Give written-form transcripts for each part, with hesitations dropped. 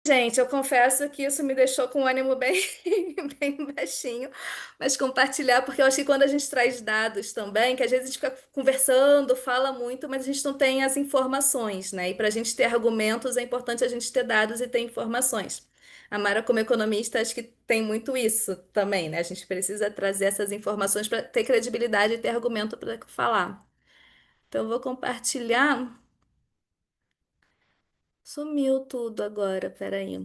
Gente, eu confesso que isso me deixou com o ânimo bem, bem baixinho, mas compartilhar, porque eu acho que quando a gente traz dados também, que às vezes a gente fica conversando, fala muito, mas a gente não tem as informações, né? E para a gente ter argumentos é importante a gente ter dados e ter informações. A Mara, como economista, acho que tem muito isso também, né? A gente precisa trazer essas informações para ter credibilidade e ter argumento para falar. Então, eu vou compartilhar. Sumiu tudo agora, peraí.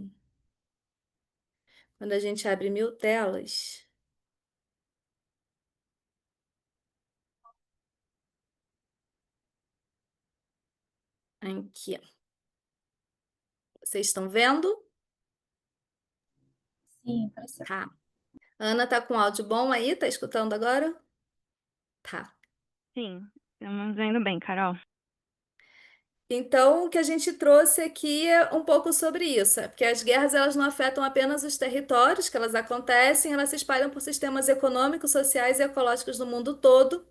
Quando a gente abre mil telas. Aqui, ó. Vocês estão vendo? Sim, apareceu. Tá. Ana tá com áudio bom aí? Tá escutando agora? Tá. Sim, estamos indo bem, Carol. Então, o que a gente trouxe aqui é um pouco sobre isso, porque as guerras elas não afetam apenas os territórios que elas acontecem, elas se espalham por sistemas econômicos, sociais e ecológicos no mundo todo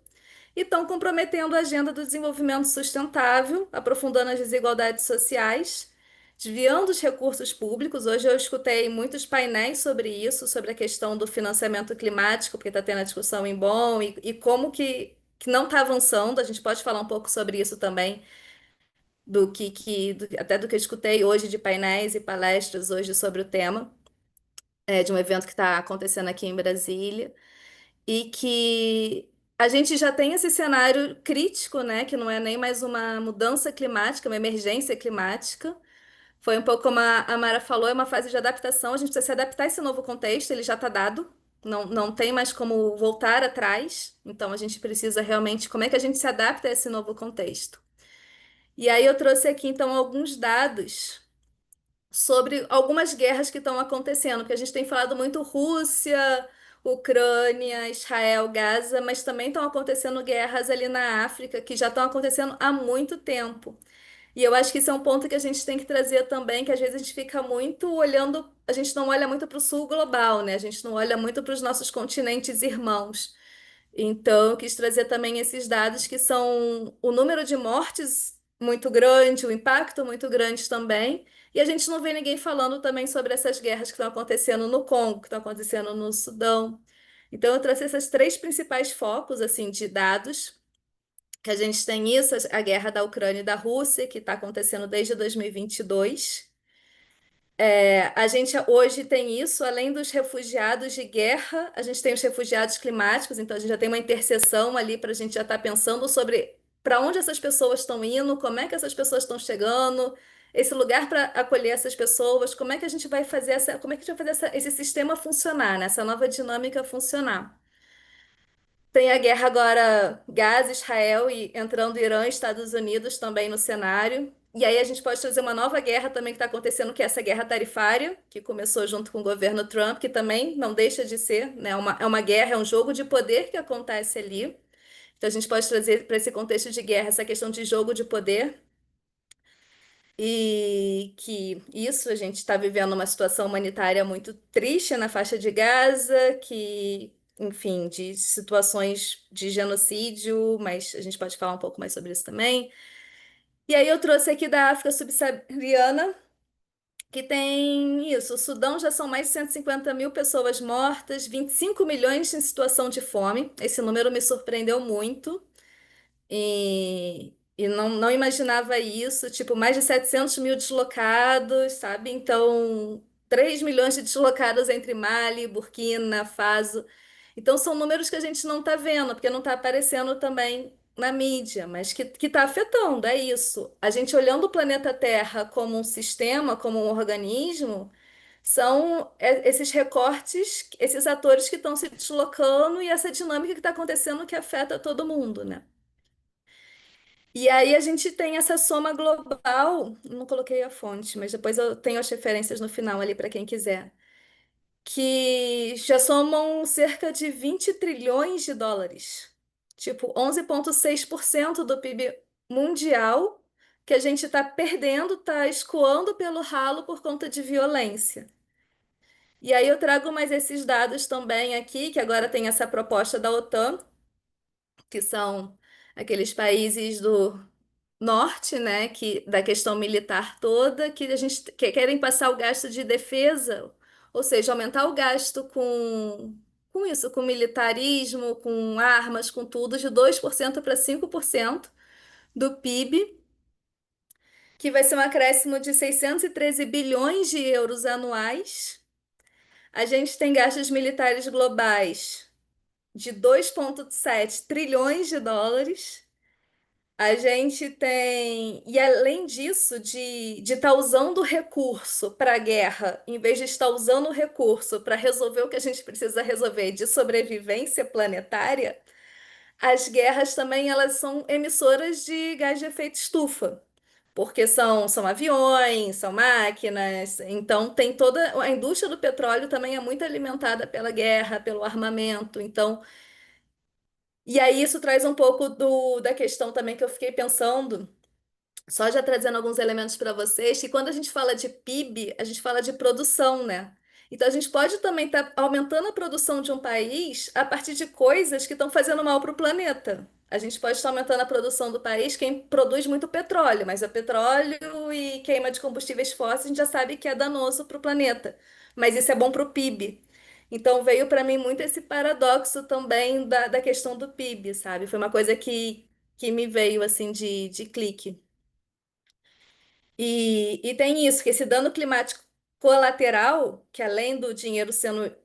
e estão comprometendo a agenda do desenvolvimento sustentável, aprofundando as desigualdades sociais, desviando os recursos públicos. Hoje eu escutei muitos painéis sobre isso, sobre a questão do financiamento climático, porque está tendo a discussão em Bonn, e como que não está avançando. A gente pode falar um pouco sobre isso também, até do que eu escutei hoje de painéis e palestras hoje sobre o tema, de um evento que está acontecendo aqui em Brasília e que a gente já tem esse cenário crítico, né, que não é nem mais uma mudança climática, uma emergência climática. Foi um pouco como a Mara falou, é uma fase de adaptação, a gente precisa se adaptar a esse novo contexto, ele já está dado, não tem mais como voltar atrás, então a gente precisa realmente, como é que a gente se adapta a esse novo contexto? E aí eu trouxe aqui então alguns dados sobre algumas guerras que estão acontecendo, porque a gente tem falado muito Rússia, Ucrânia, Israel, Gaza, mas também estão acontecendo guerras ali na África que já estão acontecendo há muito tempo. E eu acho que isso é um ponto que a gente tem que trazer também, que às vezes a gente fica muito olhando, a gente não olha muito para o sul global, né? A gente não olha muito para os nossos continentes irmãos. Então, eu quis trazer também esses dados que são o número de mortes muito grande, o impacto muito grande também. E a gente não vê ninguém falando também sobre essas guerras que estão acontecendo no Congo, que estão acontecendo no Sudão. Então, eu trouxe esses três principais focos assim de dados, que a gente tem isso, a guerra da Ucrânia e da Rússia, que está acontecendo desde 2022. A gente hoje tem isso, além dos refugiados de guerra, a gente tem os refugiados climáticos, então a gente já tem uma interseção ali para a gente já estar pensando sobre para onde essas pessoas estão indo, como é que essas pessoas estão chegando, esse lugar para acolher essas pessoas, como é que a gente vai fazer como é que a gente vai fazer esse sistema funcionar, né? Essa nova dinâmica funcionar. Tem a guerra agora, Gaza, Israel e entrando Irã e Estados Unidos também no cenário. E aí a gente pode trazer uma nova guerra também que está acontecendo, que é essa guerra tarifária, que começou junto com o governo Trump, que também não deixa de ser, né, uma guerra, é um jogo de poder que acontece ali. Então a gente pode trazer para esse contexto de guerra essa questão de jogo de poder. E que isso, a gente está vivendo uma situação humanitária muito triste na faixa de Gaza, que, enfim, de situações de genocídio, mas a gente pode falar um pouco mais sobre isso também. E aí eu trouxe aqui da África subsaariana, que tem isso, o Sudão já são mais de 150 mil pessoas mortas, 25 milhões em situação de fome. Esse número me surpreendeu muito. E não imaginava isso, tipo, mais de 700 mil deslocados, sabe? Então, 3 milhões de deslocados entre Mali, Burkina Faso. Então, são números que a gente não está vendo, porque não está aparecendo também na mídia, mas que está afetando, é isso. A gente olhando o planeta Terra como um sistema, como um organismo, são esses recortes, esses atores que estão se deslocando e essa dinâmica que está acontecendo que afeta todo mundo, né? E aí a gente tem essa soma global, não coloquei a fonte, mas depois eu tenho as referências no final ali para quem quiser, que já somam cerca de 20 trilhões de dólares. Tipo, 11,6% do PIB mundial que a gente está perdendo, está escoando pelo ralo por conta de violência. E aí eu trago mais esses dados também aqui, que agora tem essa proposta da OTAN, que são aqueles países norte, né, que da questão militar toda, que a gente querem passar o gasto de defesa, ou seja, aumentar o gasto com isso, com militarismo, com armas, com tudo, de 2% para 5% do PIB, que vai ser um acréscimo de 613 bilhões de euros anuais. A gente tem gastos militares globais de 2,7 trilhões de dólares. A gente tem, e além disso, de estar usando o recurso para a guerra, em vez de estar usando o recurso para resolver o que a gente precisa resolver de sobrevivência planetária, as guerras também elas são emissoras de gás de efeito estufa, porque são aviões, são máquinas, então tem toda a indústria do petróleo também é muito alimentada pela guerra, pelo armamento, então e aí isso traz um pouco da questão também que eu fiquei pensando. Só já trazendo alguns elementos para vocês, que quando a gente fala de PIB, a gente fala de produção, né? Então a gente pode também estar aumentando a produção de um país a partir de coisas que estão fazendo mal para o planeta. A gente pode estar aumentando a produção do país, quem produz muito petróleo, mas o petróleo e queima de combustíveis fósseis a gente já sabe que é danoso para o planeta. Mas isso é bom para o PIB. Então veio para mim muito esse paradoxo também da questão do PIB, sabe? Foi uma coisa que me veio assim de clique. E tem isso, que esse dano climático colateral, que além do dinheiro sendo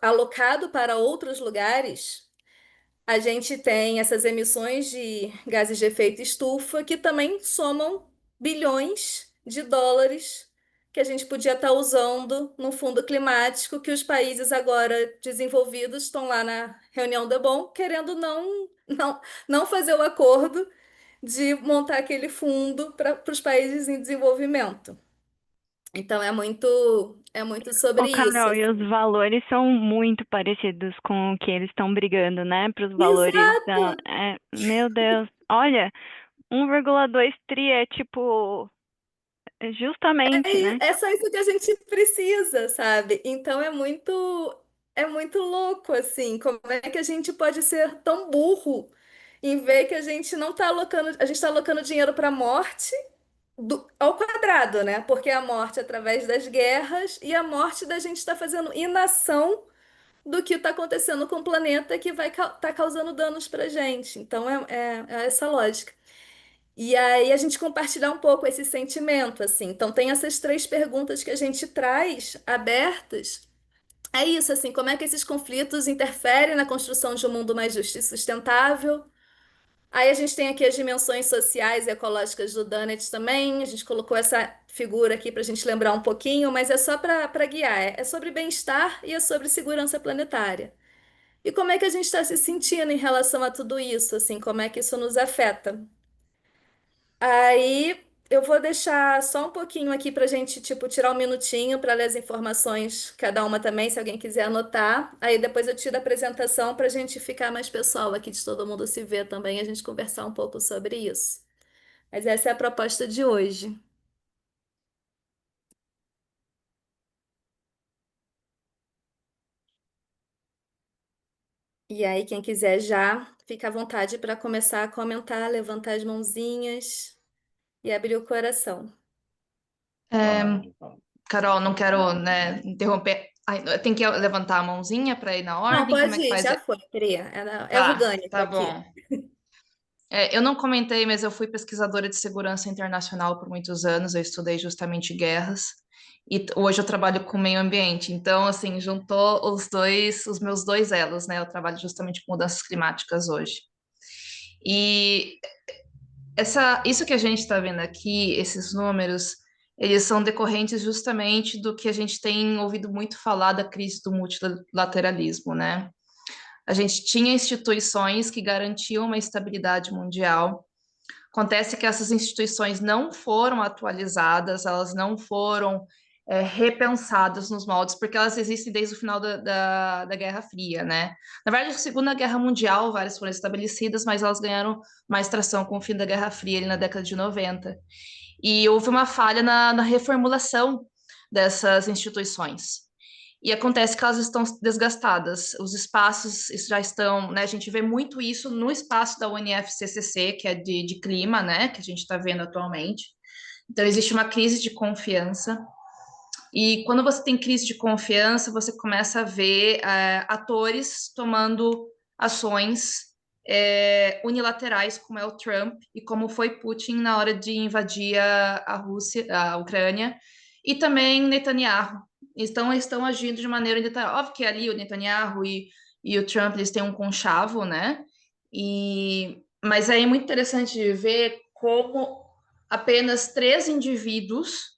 alocado para outros lugares, a gente tem essas emissões de gases de efeito estufa que também somam bilhões de dólares que a gente podia estar usando no fundo climático, que os países agora desenvolvidos estão lá na reunião da Bonn querendo não fazer o acordo de montar aquele fundo para os países em desenvolvimento. Então é muito Ô, sobre isso, Carol, e os assim. valores são muito parecidos com o que eles estão brigando, né? Para os valores da. Exato! Meu Deus, olha, 1,2 tri é tipo. Justamente, né? É só isso que a gente precisa, sabe? Então é muito louco assim, como é que a gente pode ser tão burro em ver que a gente não está alocando, a gente está alocando dinheiro para a morte ao quadrado, né? Porque a morte através das guerras e a morte da gente está fazendo inação do que está acontecendo com o planeta que vai estar causando danos para gente. Então é essa lógica. E aí a gente compartilhar um pouco esse sentimento, assim. Então tem essas três perguntas que a gente traz abertas. É isso, assim, como é que esses conflitos interferem na construção de um mundo mais justo e sustentável? Aí a gente tem aqui as dimensões sociais e ecológicas do Dunnett também. A gente colocou essa figura aqui para a gente lembrar um pouquinho, mas é só para guiar. É sobre bem-estar e é sobre segurança planetária. E como é que a gente está se sentindo em relação a tudo isso, assim, como é que isso nos afeta? Aí eu vou deixar só um pouquinho aqui para a gente, tipo, tirar um minutinho para ler as informações, cada uma também, se alguém quiser anotar. Aí depois eu tiro a apresentação para a gente ficar mais pessoal aqui, de todo mundo se ver também, e a gente conversar um pouco sobre isso. Mas essa é a proposta de hoje. E aí, quem quiser já, fica à vontade para começar a comentar, levantar as mãozinhas e abrir o coração. Carol, não quero, né, interromper. Ai, tem que levantar a mãozinha para ir na Não, ordem? Como pode é que ir, faz? já foi, Pri. É Tá, orgânico tá aqui. bom. Eu não comentei, mas eu fui pesquisadora de segurança internacional por muitos anos. Eu estudei justamente guerras e hoje eu trabalho com meio ambiente. Então, assim, juntou os meus dois elos, né? Eu trabalho justamente com mudanças climáticas hoje. E isso que a gente está vendo aqui, esses números, eles são decorrentes justamente do que a gente tem ouvido muito falar da crise do multilateralismo, né? A gente tinha instituições que garantiam uma estabilidade mundial. Acontece que essas instituições não foram atualizadas, elas não foram repensadas nos moldes, porque elas existem desde o final da Guerra Fria, né? Na verdade, na Segunda Guerra Mundial, várias foram estabelecidas, mas elas ganharam mais tração com o fim da Guerra Fria, ali na década de 90. E houve uma falha na reformulação dessas instituições. e acontece que elas estão desgastadas. Os espaços já estão, né? A gente vê muito isso no espaço da UNFCCC, que é de clima, né? Que a gente está vendo atualmente. Então, existe uma crise de confiança. E quando você tem crise de confiança, você começa a ver atores tomando ações unilaterais, como é o Trump e como foi Putin na hora de invadir a Rússia, a Ucrânia, e também Netanyahu. Estão agindo de maneira unilateral. Óbvio que ali o Netanyahu e o Trump eles têm um conchavo, né? Mas é muito interessante de ver como apenas três indivíduos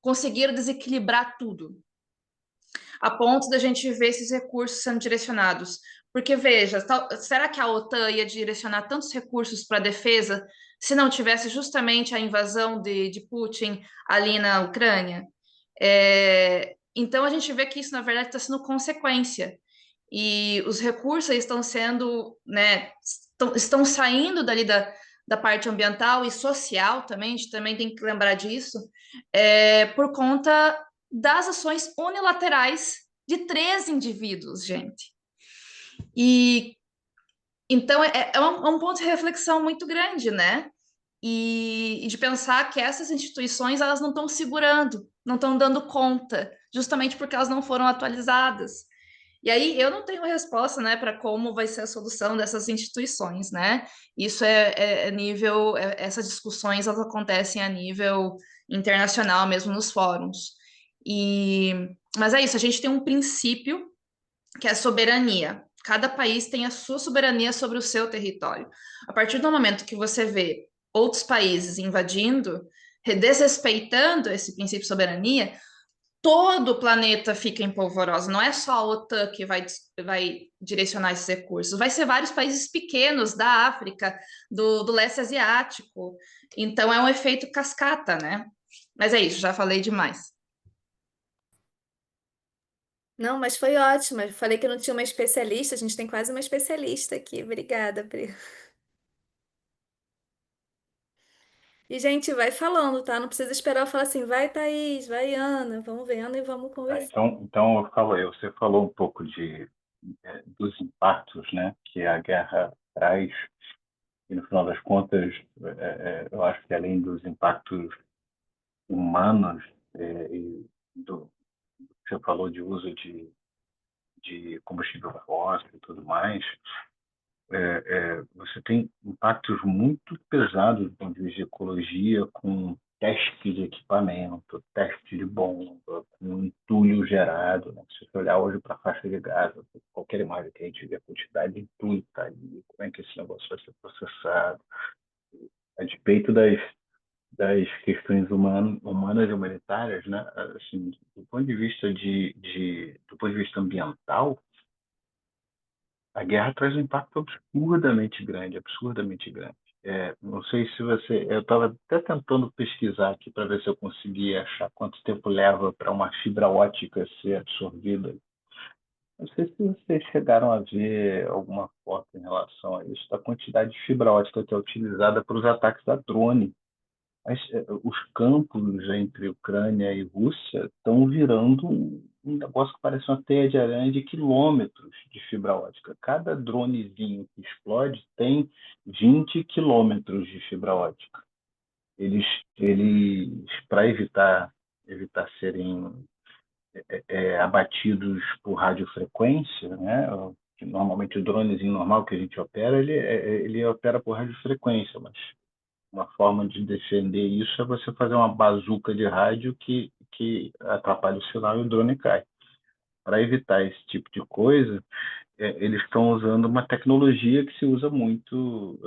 conseguiram desequilibrar tudo, a ponto da gente ver esses recursos sendo direcionados. Porque, veja, será que a OTAN ia direcionar tantos recursos para a defesa se não tivesse justamente a invasão de Putin ali na Ucrânia? Então, a gente vê que isso, na verdade, está sendo consequência. E os recursos estão sendo, né, estão saindo dali da parte ambiental e social também, a gente também tem que lembrar disso, por conta das ações unilaterais de três indivíduos, gente. E então é um ponto de reflexão muito grande, né? E de pensar que essas instituições elas não estão segurando, não estão dando conta, justamente porque elas não foram atualizadas. E aí eu não tenho resposta, né, para como vai ser a solução dessas instituições, né? Isso nível, essas discussões elas acontecem a nível internacional, mesmo nos fóruns. Mas é isso, a gente tem um princípio que é a soberania. Cada país tem a sua soberania sobre o seu território. A partir do momento que você vê outros países invadindo, desrespeitando esse princípio de soberania, todo o planeta fica em polvorosa. Não é só a OTAN que vai direcionar esses recursos, vai ser vários países pequenos da África, do leste asiático. Então é um efeito cascata, né? Mas é isso, já falei demais. Não, mas foi ótimo. Eu falei que não tinha uma especialista, a gente tem quase uma especialista aqui. Obrigada, Pri. E, gente, vai falando, tá? Não precisa esperar eu falar assim, vai, Thaís, vai, Ana, vamos vendo e vamos Tá, conversar. então você falou um pouco dos impactos, né, que a guerra traz, e no final das contas, eu acho que além dos impactos humanos, e você falou de uso de combustível fóssil e tudo mais, você tem impactos muito pesados do ponto de vista de ecologia, com teste de equipamento, teste de bomba, com entulho gerado. Né? Se você olhar hoje para a faixa de Gaza, qualquer imagem que a gente vê, a quantidade de entulho que está ali, como é que esse negócio vai ser processado, a despeito das questões humanas e humanitárias, né? Assim, do ponto de vista do ponto de vista ambiental, a guerra traz um impacto absurdamente grande, absurdamente grande. Não sei se você. Eu estava até tentando pesquisar aqui para ver se eu conseguia achar quanto tempo leva para uma fibra ótica ser absorvida. Não sei se vocês chegaram a ver alguma foto em relação a isso, da quantidade de fibra ótica que é utilizada para os ataques a drone. Mas os campos entre Ucrânia e Rússia estão virando um negócio que parece uma teia de aranha de quilômetros de fibra ótica. Cada dronezinho que explode tem 20 quilômetros de fibra ótica. Eles, eles para evitar serem abatidos por radiofrequência, né? Que normalmente o dronezinho normal que a gente opera, ele opera por radiofrequência, mas uma forma de defender isso é você fazer uma bazuca de rádio que atrapalha o sinal e o drone cai. Para evitar esse tipo de coisa, eles estão usando uma tecnologia que se usa muito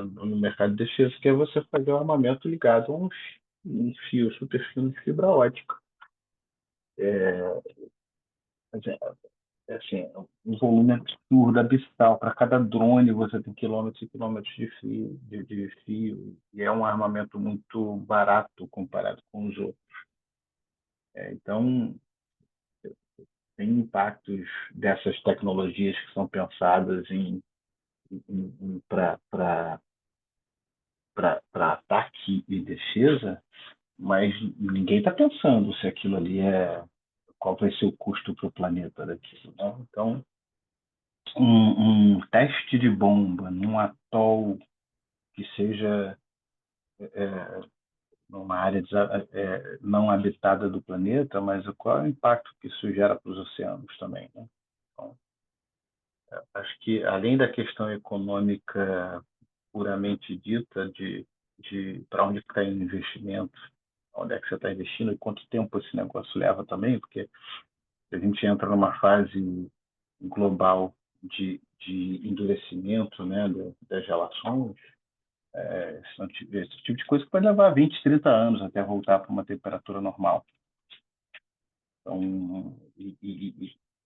no mercado de defesa, que é você fazer o armamento ligado a um fio super fino de fibra ótica. Assim, um volume absurdo, abissal. Para cada drone você tem quilômetros e quilômetros de fio, e é um armamento muito barato comparado com os outros. Então, tem impactos dessas tecnologias que são pensadas para ataque e defesa, mas ninguém está pensando se aquilo ali qual vai ser o custo para o planeta daquilo, né? Então, um teste de bomba num atol que seja numa área não habitada do planeta, mas qual é o impacto que isso gera para os oceanos também, né? Então, acho que, além da questão econômica puramente dita de para onde está indo o investimento, onde é que você está investindo e quanto tempo esse negócio leva também, porque a gente entra numa fase global de endurecimento, né, das relações, esse tipo de coisa que pode levar 20, 30 anos até voltar para uma temperatura normal. Então,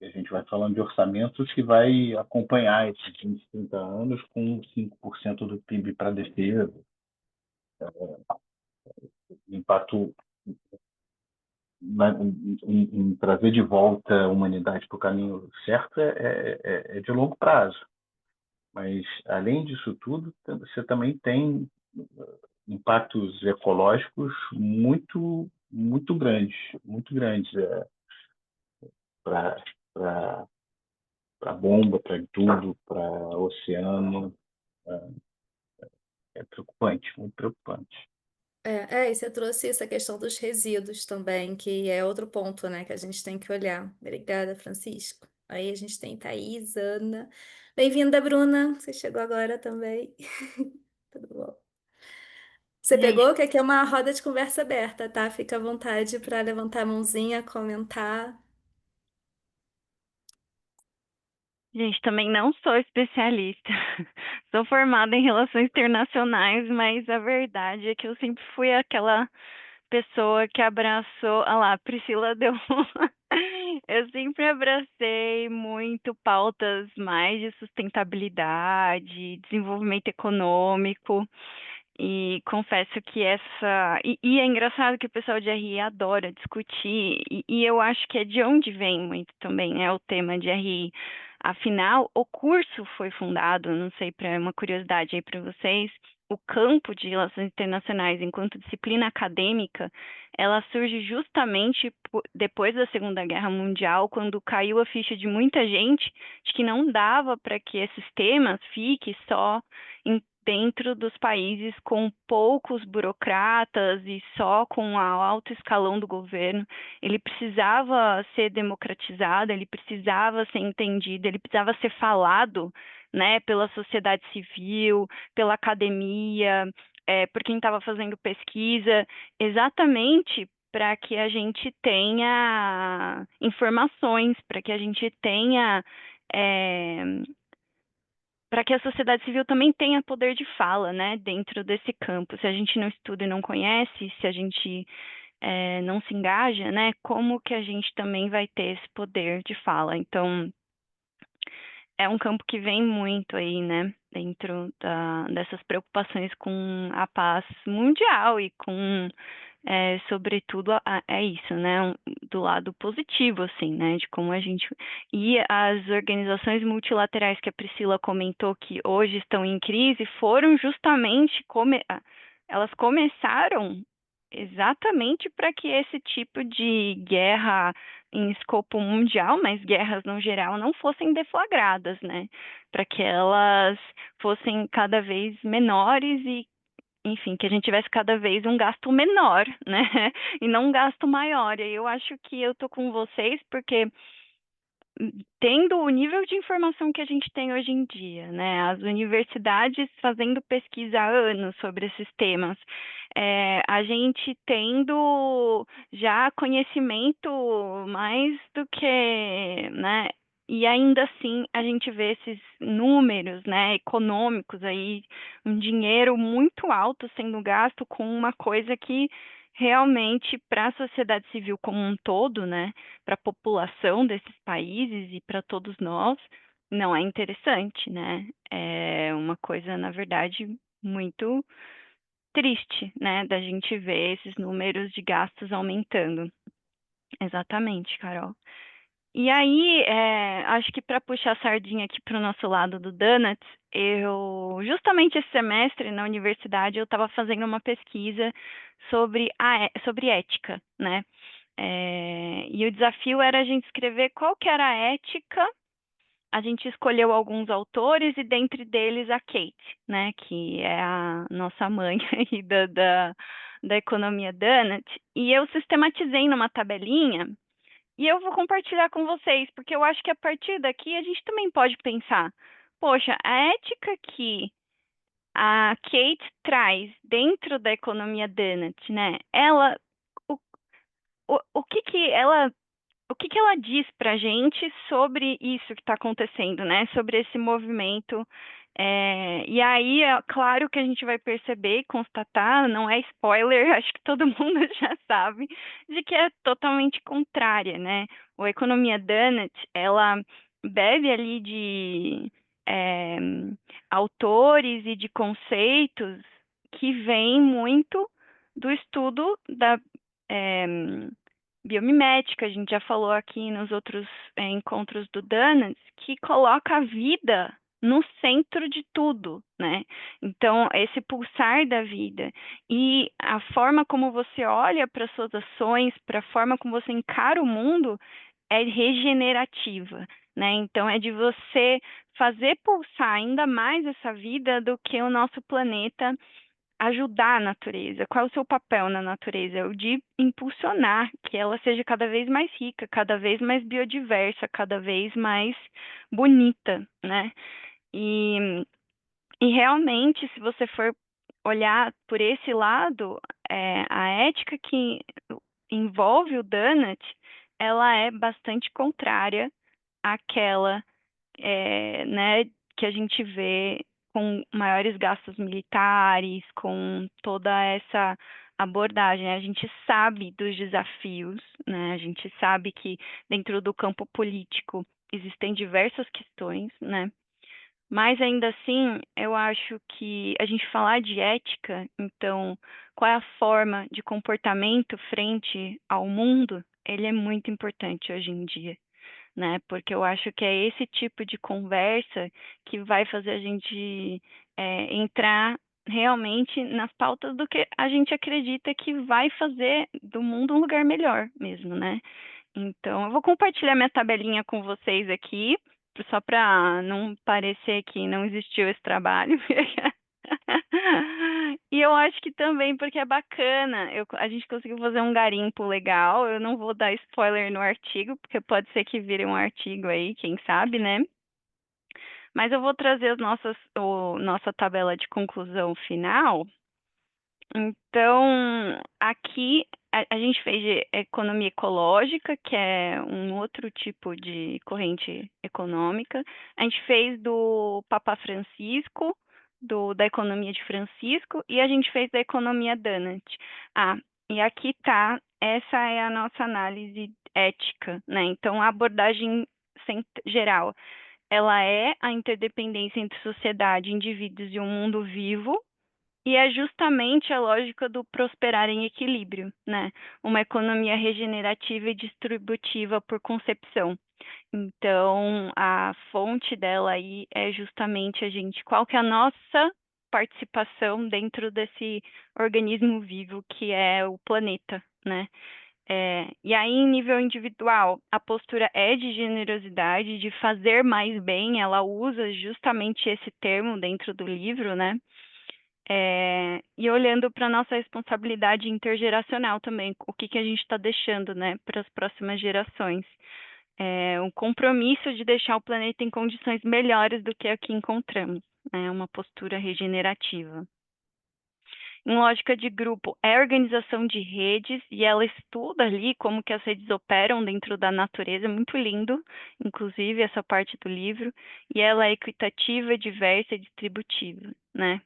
a gente vai falando de orçamentos que vai acompanhar esses 20, 30 anos com 5% do PIB para defesa. O impacto em trazer de volta a humanidade para o caminho certo é de longo prazo. Mas, além disso tudo, você também tem impactos ecológicos muito grandes para bomba, para tudo, para oceano. É preocupante, muito preocupante. E você trouxe essa questão dos resíduos também, que é outro ponto, né, que a gente tem que olhar. Obrigada, Francisco. Aí a gente tem Thaís, Ana. Bem-vinda, Bruna. Você chegou agora também. Tudo bom? Você Gente, pegou? Que aqui é uma roda de conversa aberta, tá? Fica à vontade para levantar a mãozinha, comentar. gente, também não sou especialista. Sou formada em relações internacionais, mas a verdade é que eu sempre fui aquela pessoa que abraçou. Ah lá, Priscila deu. Eu sempre abracei muito pautas mais de sustentabilidade, desenvolvimento econômico. E confesso que essa. E é engraçado que o pessoal de RI adora discutir, e eu acho que é de onde vem muito também, né, o tema de RI. Afinal, o curso foi fundado, não sei, para uma curiosidade aí para vocês, o campo de relações internacionais enquanto disciplina acadêmica, ela surge justamente depois da Segunda Guerra Mundial, quando caiu a ficha de muita gente de que não dava para que esses temas fiquem só dentro dos países com poucos burocratas e só com o alto escalão do governo. Ele precisava ser democratizado, ele precisava ser entendido, ele precisava ser falado, né, pela sociedade civil, pela academia, por quem estava fazendo pesquisa, exatamente para que a gente tenha informações, para que a gente tenha para que a sociedade civil também tenha poder de fala, né, dentro desse campo. Se a gente não estuda e não conhece, se a gente não se engaja, né, como que a gente também vai ter esse poder de fala? Então, é um campo que vem muito aí, né, dentro dessas preocupações com a paz mundial e com sobretudo, é isso, né? Do lado positivo, assim, né? De como a gente. E as organizações multilaterais que a Priscila comentou que hoje estão em crise foram justamente. Elas começaram exatamente para que esse tipo de guerra em escopo mundial, mas guerras no geral, não fossem deflagradas, né? Para que elas fossem cada vez menores e enfim, que a gente tivesse cada vez um gasto menor, né? E não um gasto maior. E aí eu acho que eu tô com vocês porque tendo o nível de informação que a gente tem hoje em dia, né? As universidades fazendo pesquisa há anos sobre esses temas, a gente tendo já conhecimento mais do que, né? E ainda assim a gente vê esses números, né, econômicos aí, um dinheiro muito alto sendo gasto com uma coisa que realmente para a sociedade civil como um todo, né? Para a população desses países e para todos nós, não é interessante, né? É uma coisa, na verdade, muito triste, né? Da gente ver esses números de gastos aumentando. Exatamente, Carol. E aí, acho que para puxar a sardinha aqui para o nosso lado do Donuts, eu, justamente esse semestre na universidade, eu estava fazendo uma pesquisa sobre ética, né? E o desafio era a gente escrever qual que era a ética. A gente escolheu alguns autores e dentre deles a Kate, né, que é a nossa mãe aí da economia Donut, e eu sistematizei numa tabelinha e eu vou compartilhar com vocês, porque eu acho que a partir daqui a gente também pode pensar, poxa, a ética que a Kate traz dentro da economia Donut, né, o, o que que ela diz para a gente sobre isso que está acontecendo, né? Sobre esse movimento. E aí, é claro que a gente vai perceber e constatar, não é spoiler, acho que todo mundo já sabe, de que é totalmente contrária, né? A economia Donut, ela bebe ali de é, autores e de conceitos que vêm muito do estudo da é, biomimética, a gente já falou aqui nos outros encontros do Danas, que coloca a vida no centro de tudo, né? Então, esse pulsar da vida e a forma como você olha para suas ações, para a forma como você encara o mundo, é regenerativa, né? Então, é de você fazer pulsar ainda mais essa vida do que o nosso planeta ajudar a natureza. Qual é o seu papel na natureza? É o de impulsionar que ela seja cada vez mais rica, cada vez mais biodiversa, cada vez mais bonita, né? E, e realmente, se você for olhar por esse lado, a ética que envolve o Donut, ela é bastante contrária àquela né, que a gente vê com maiores gastos militares, com toda essa abordagem. A gente sabe dos desafios, né? A gente sabe que dentro do campo político existem diversas questões, né? Mas ainda assim, eu acho que a gente falar de ética, então, qual é a forma de comportamento frente ao mundo, ele é muito importante hoje em dia, né? Porque eu acho que é esse tipo de conversa que vai fazer a gente entrar realmente nas pautas do que a gente acredita que vai fazer do mundo um lugar melhor mesmo, né? Então, eu vou compartilhar minha tabelinha com vocês aqui, só para não parecer que não existiu esse trabalho. E eu acho que também porque é bacana, a gente conseguiu fazer um garimpo legal. Eu não vou dar spoiler no artigo, porque pode ser que vire um artigo aí, quem sabe, né? Mas eu vou trazer nossa tabela de conclusão final. Então, aqui a gente fez de economia ecológica, que é um outro tipo de corrente econômica. A gente fez do Papa Francisco, da economia de Francisco, e a gente fez da economia Donut. Ah, e aqui tá, essa é a nossa análise ética, né? Então, a abordagem geral, ela é a interdependência entre sociedade, indivíduos e um mundo vivo, e é justamente a lógica do prosperar em equilíbrio, né? Uma economia regenerativa e distributiva por concepção. Então, a fonte dela aí é justamente qual que é a nossa participação dentro desse organismo vivo que é o planeta, né? E aí, em nível individual, a postura é de generosidade, de fazer mais bem, ela usa justamente esse termo dentro do livro, né? E olhando para a nossa responsabilidade intergeracional também, o que a gente está deixando, né, para as próximas gerações. Um compromisso de deixar o planeta em condições melhores do que a que encontramos, né, uma postura regenerativa. Em lógica de grupo, é organização de redes, e ela estuda ali como que as redes operam dentro da natureza, muito lindo, inclusive, essa parte do livro, e ela é equitativa, diversa e distributiva, né?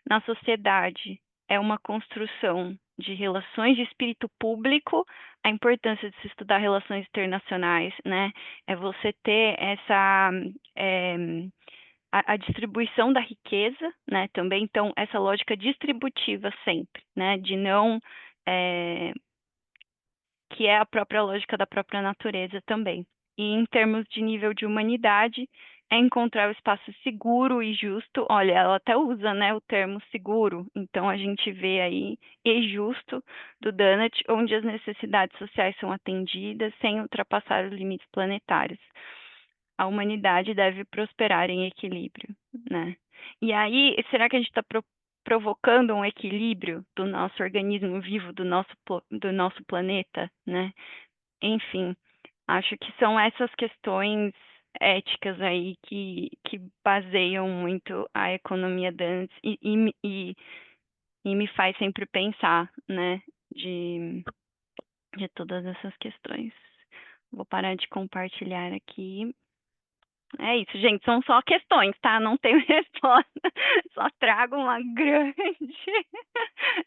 Na sociedade, é uma construção de relações de espírito público, a importância de se estudar relações internacionais, né? É você ter essa a distribuição da riqueza, né? Também, então, essa lógica distributiva sempre, né? De não que é a própria lógica da própria natureza também. E em termos de nível de humanidade, é encontrar o espaço seguro e justo. Olha, ela até usa, né, o termo seguro. Então a gente vê aí e justo do Donut, onde as necessidades sociais são atendidas sem ultrapassar os limites planetários. A humanidade deve prosperar em equilíbrio, né? E aí, será que a gente está provocando um equilíbrio do nosso organismo vivo, do nosso planeta, né? Enfim, acho que são essas questões éticas aí que baseiam muito a economia dantes e me faz sempre pensar, né, de, de todas essas questões. Vou parar de compartilhar aqui. É isso, gente, são só questões, tá? Não tenho resposta, só trago uma grande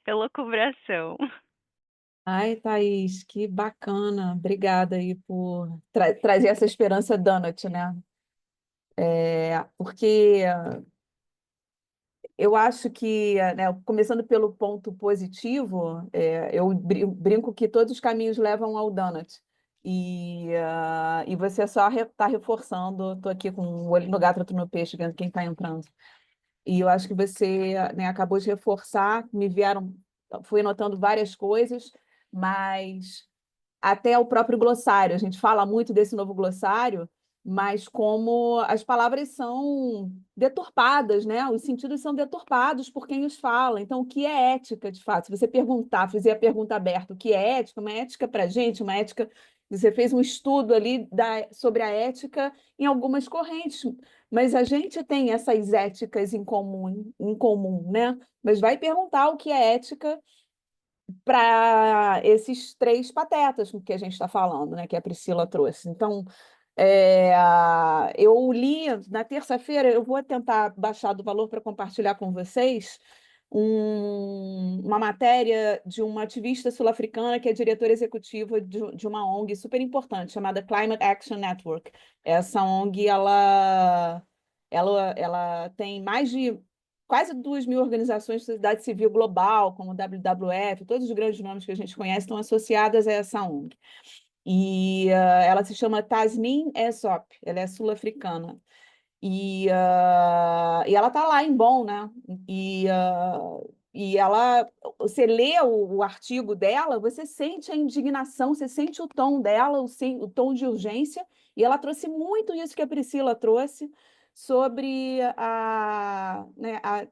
elucubração. Ai, Thaís, que bacana. Obrigada aí por trazer essa esperança donut, né? Porque eu acho que, né, começando pelo ponto positivo, eu brinco que todos os caminhos levam ao donut. E você só está reforçando, estou aqui com o olho no gato, outro no peixe, vendo quem está entrando. E eu acho que você, né, acabou de reforçar, fui anotando várias coisas, mas até o próprio glossário. A gente fala muito desse novo glossário, mas como as palavras são deturpadas, né? Os sentidos são deturpados por quem os fala. Então, o que é ética, de fato? Se você perguntar, fazer a pergunta aberta, o que é ética? Uma ética para a gente, uma ética. Você fez um estudo ali sobre a ética em algumas correntes, mas a gente tem essas éticas em comum, né? Mas vai perguntar o que é ética para esses três patetas que a gente está falando, né, que a Priscila trouxe. Então, é, eu li na terça-feira, eu vou tentar baixar do valor para compartilhar com vocês uma matéria de uma ativista sul-africana que é diretora executiva de uma ONG super importante chamada Climate Action Network. Essa ONG ela tem mais de quase 2.000 organizações de sociedade civil global, como o WWF, todos os grandes nomes que a gente conhece estão associadas a essa ONG. E ela se chama Tasneem Essop, ela é sul-africana. E ela está lá em Bonn, né? E você lê o artigo dela, você sente a indignação, você sente o tom dela, o tom de urgência, e ela trouxe muito isso que a Priscila trouxe sobre né,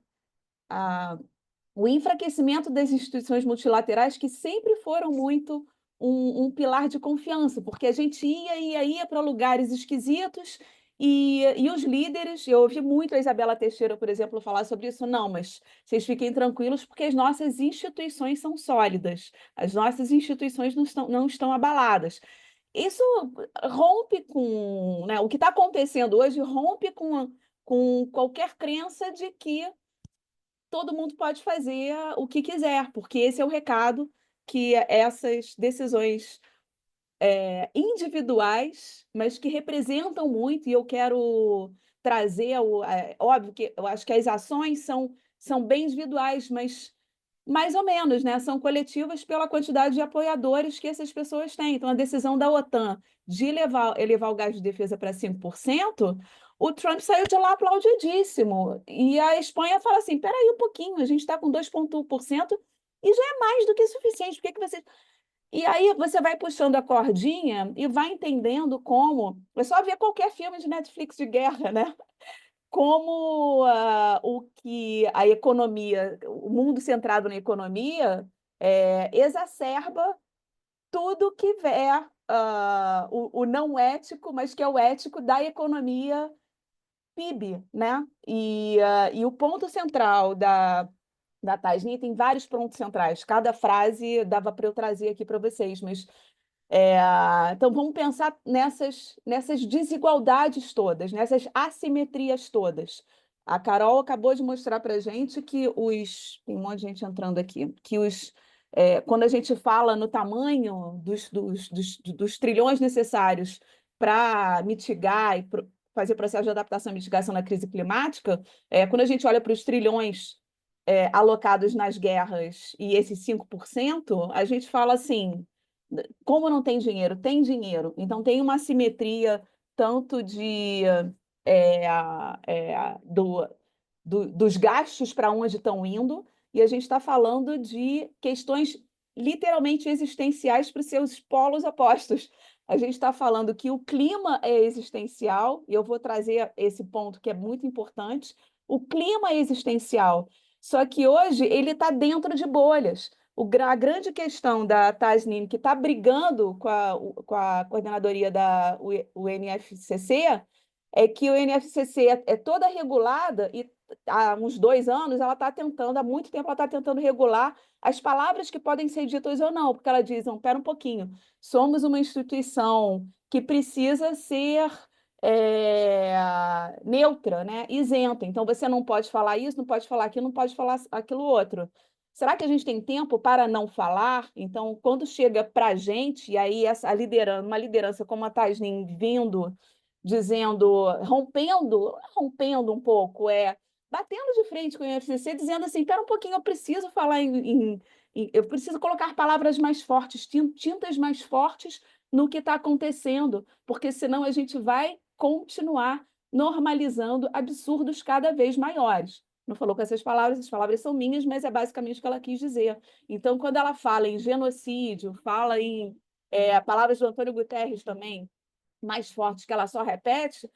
o enfraquecimento das instituições multilaterais, que sempre foram muito um pilar de confiança, porque a gente ia para lugares esquisitos e os líderes, eu ouvi muito a Isabela Teixeira, por exemplo, falar sobre isso, não, mas vocês fiquem tranquilos porque as nossas instituições são sólidas, as nossas instituições não estão abaladas. Isso rompe com, né, o que está acontecendo hoje rompe com qualquer crença de que todo mundo pode fazer o que quiser, porque esse é o recado que essas decisões individuais, mas que representam muito, e eu quero trazer, óbvio que eu acho que as ações são bem individuais, mas mais ou menos, né? São coletivas pela quantidade de apoiadores que essas pessoas têm. Então, a decisão da OTAN de elevar o gás de defesa para 5%, o Trump saiu de lá aplaudidíssimo. E a Espanha fala assim: peraí um pouquinho, a gente está com 2,1% e já é mais do que suficiente. Por que vocês. E aí você vai puxando a cordinha e vai entendendo como. É só ver qualquer filme de Netflix de guerra, né? Como o que a economia, o mundo centrado na economia, exacerba tudo que é o não ético, mas que é o ético da economia PIB, né? E o ponto central da Tasnia tem vários pontos centrais. Cada frase dava para eu trazer aqui para vocês, mas então, vamos pensar nessas desigualdades todas, nessas assimetrias todas. A Carol acabou de mostrar para a gente que tem um monte de gente entrando aqui, que quando a gente fala no tamanho dos trilhões necessários para mitigar e fazer processo de adaptação e mitigação na crise climática, quando a gente olha para os trilhões alocados nas guerras e esses 5%, a gente fala assim. Como não tem dinheiro? Tem dinheiro. Então, tem uma assimetria tanto dos gastos para onde estão indo, e a gente está falando de questões literalmente existenciais para os seus polos opostos. A gente está falando que o clima é existencial, e eu vou trazer esse ponto que é muito importante. O clima é existencial, só que hoje ele está dentro de bolhas. A grande questão da Tasnim, que está brigando com a coordenadoria da UNFCCC, é que o NFCC é toda regulada e há uns 2 anos ela está tentando, há muito tempo ela está tentando regular as palavras que podem ser ditas ou não, porque ela diz, não, pera um pouquinho, somos uma instituição que precisa ser neutra, né? Isenta, então você não pode falar isso, não pode falar aquilo, não pode falar aquilo outro. Será que a gente tem tempo para não falar? Então, quando chega para a gente, e aí uma liderança como a Tasnim vindo dizendo, rompendo um pouco, batendo de frente com o INFCC, dizendo assim, espera um pouquinho, eu preciso falar eu preciso colocar palavras mais fortes, tintas mais fortes no que está acontecendo, porque senão a gente vai continuar normalizando absurdos cada vez maiores. Não falou com essas palavras são minhas, mas é basicamente o que ela quis dizer. Então, quando ela fala em genocídio, fala em palavras do Antônio Guterres também, mais fortes que ela só repete,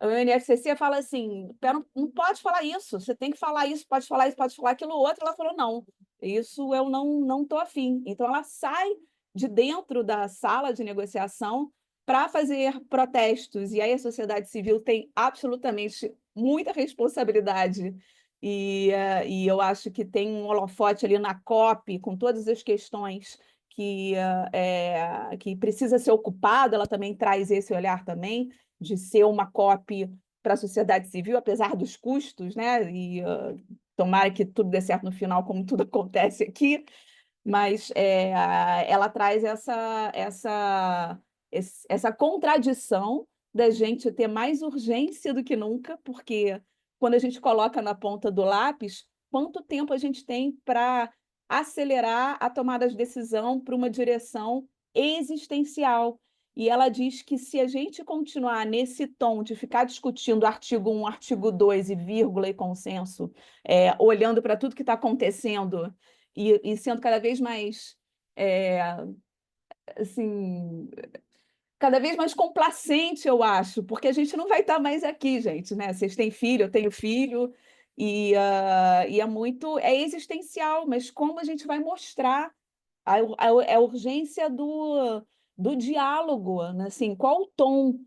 o INFCC fala assim, não pode falar isso, você tem que falar isso, pode falar isso, pode falar aquilo outro. Ela falou, não, isso eu não estou afim. Então, ela sai de dentro da sala de negociação para fazer protestos, e aí a sociedade civil tem absolutamente muita responsabilidade, e eu acho que tem um holofote ali na COP, com todas as questões que precisa ser ocupado, ela também traz esse olhar também, de ser uma COP para a sociedade civil, apesar dos custos, né? E tomara que tudo dê certo no final, como tudo acontece aqui, mas ela traz essa contradição da gente ter mais urgência do que nunca, porque quando a gente coloca na ponta do lápis, quanto tempo a gente tem para acelerar a tomada de decisão para uma direção existencial. E ela diz que se a gente continuar nesse tom de ficar discutindo artigo 1, artigo 2 e vírgula e consenso, olhando para tudo que está acontecendo e sendo cada vez mais, assim, cada vez mais complacente, eu acho, porque a gente não vai estar mais aqui, gente, né? Vocês têm filho, eu tenho filho, e é existencial, mas como a gente vai mostrar a urgência do diálogo, né? Assim, qual o tom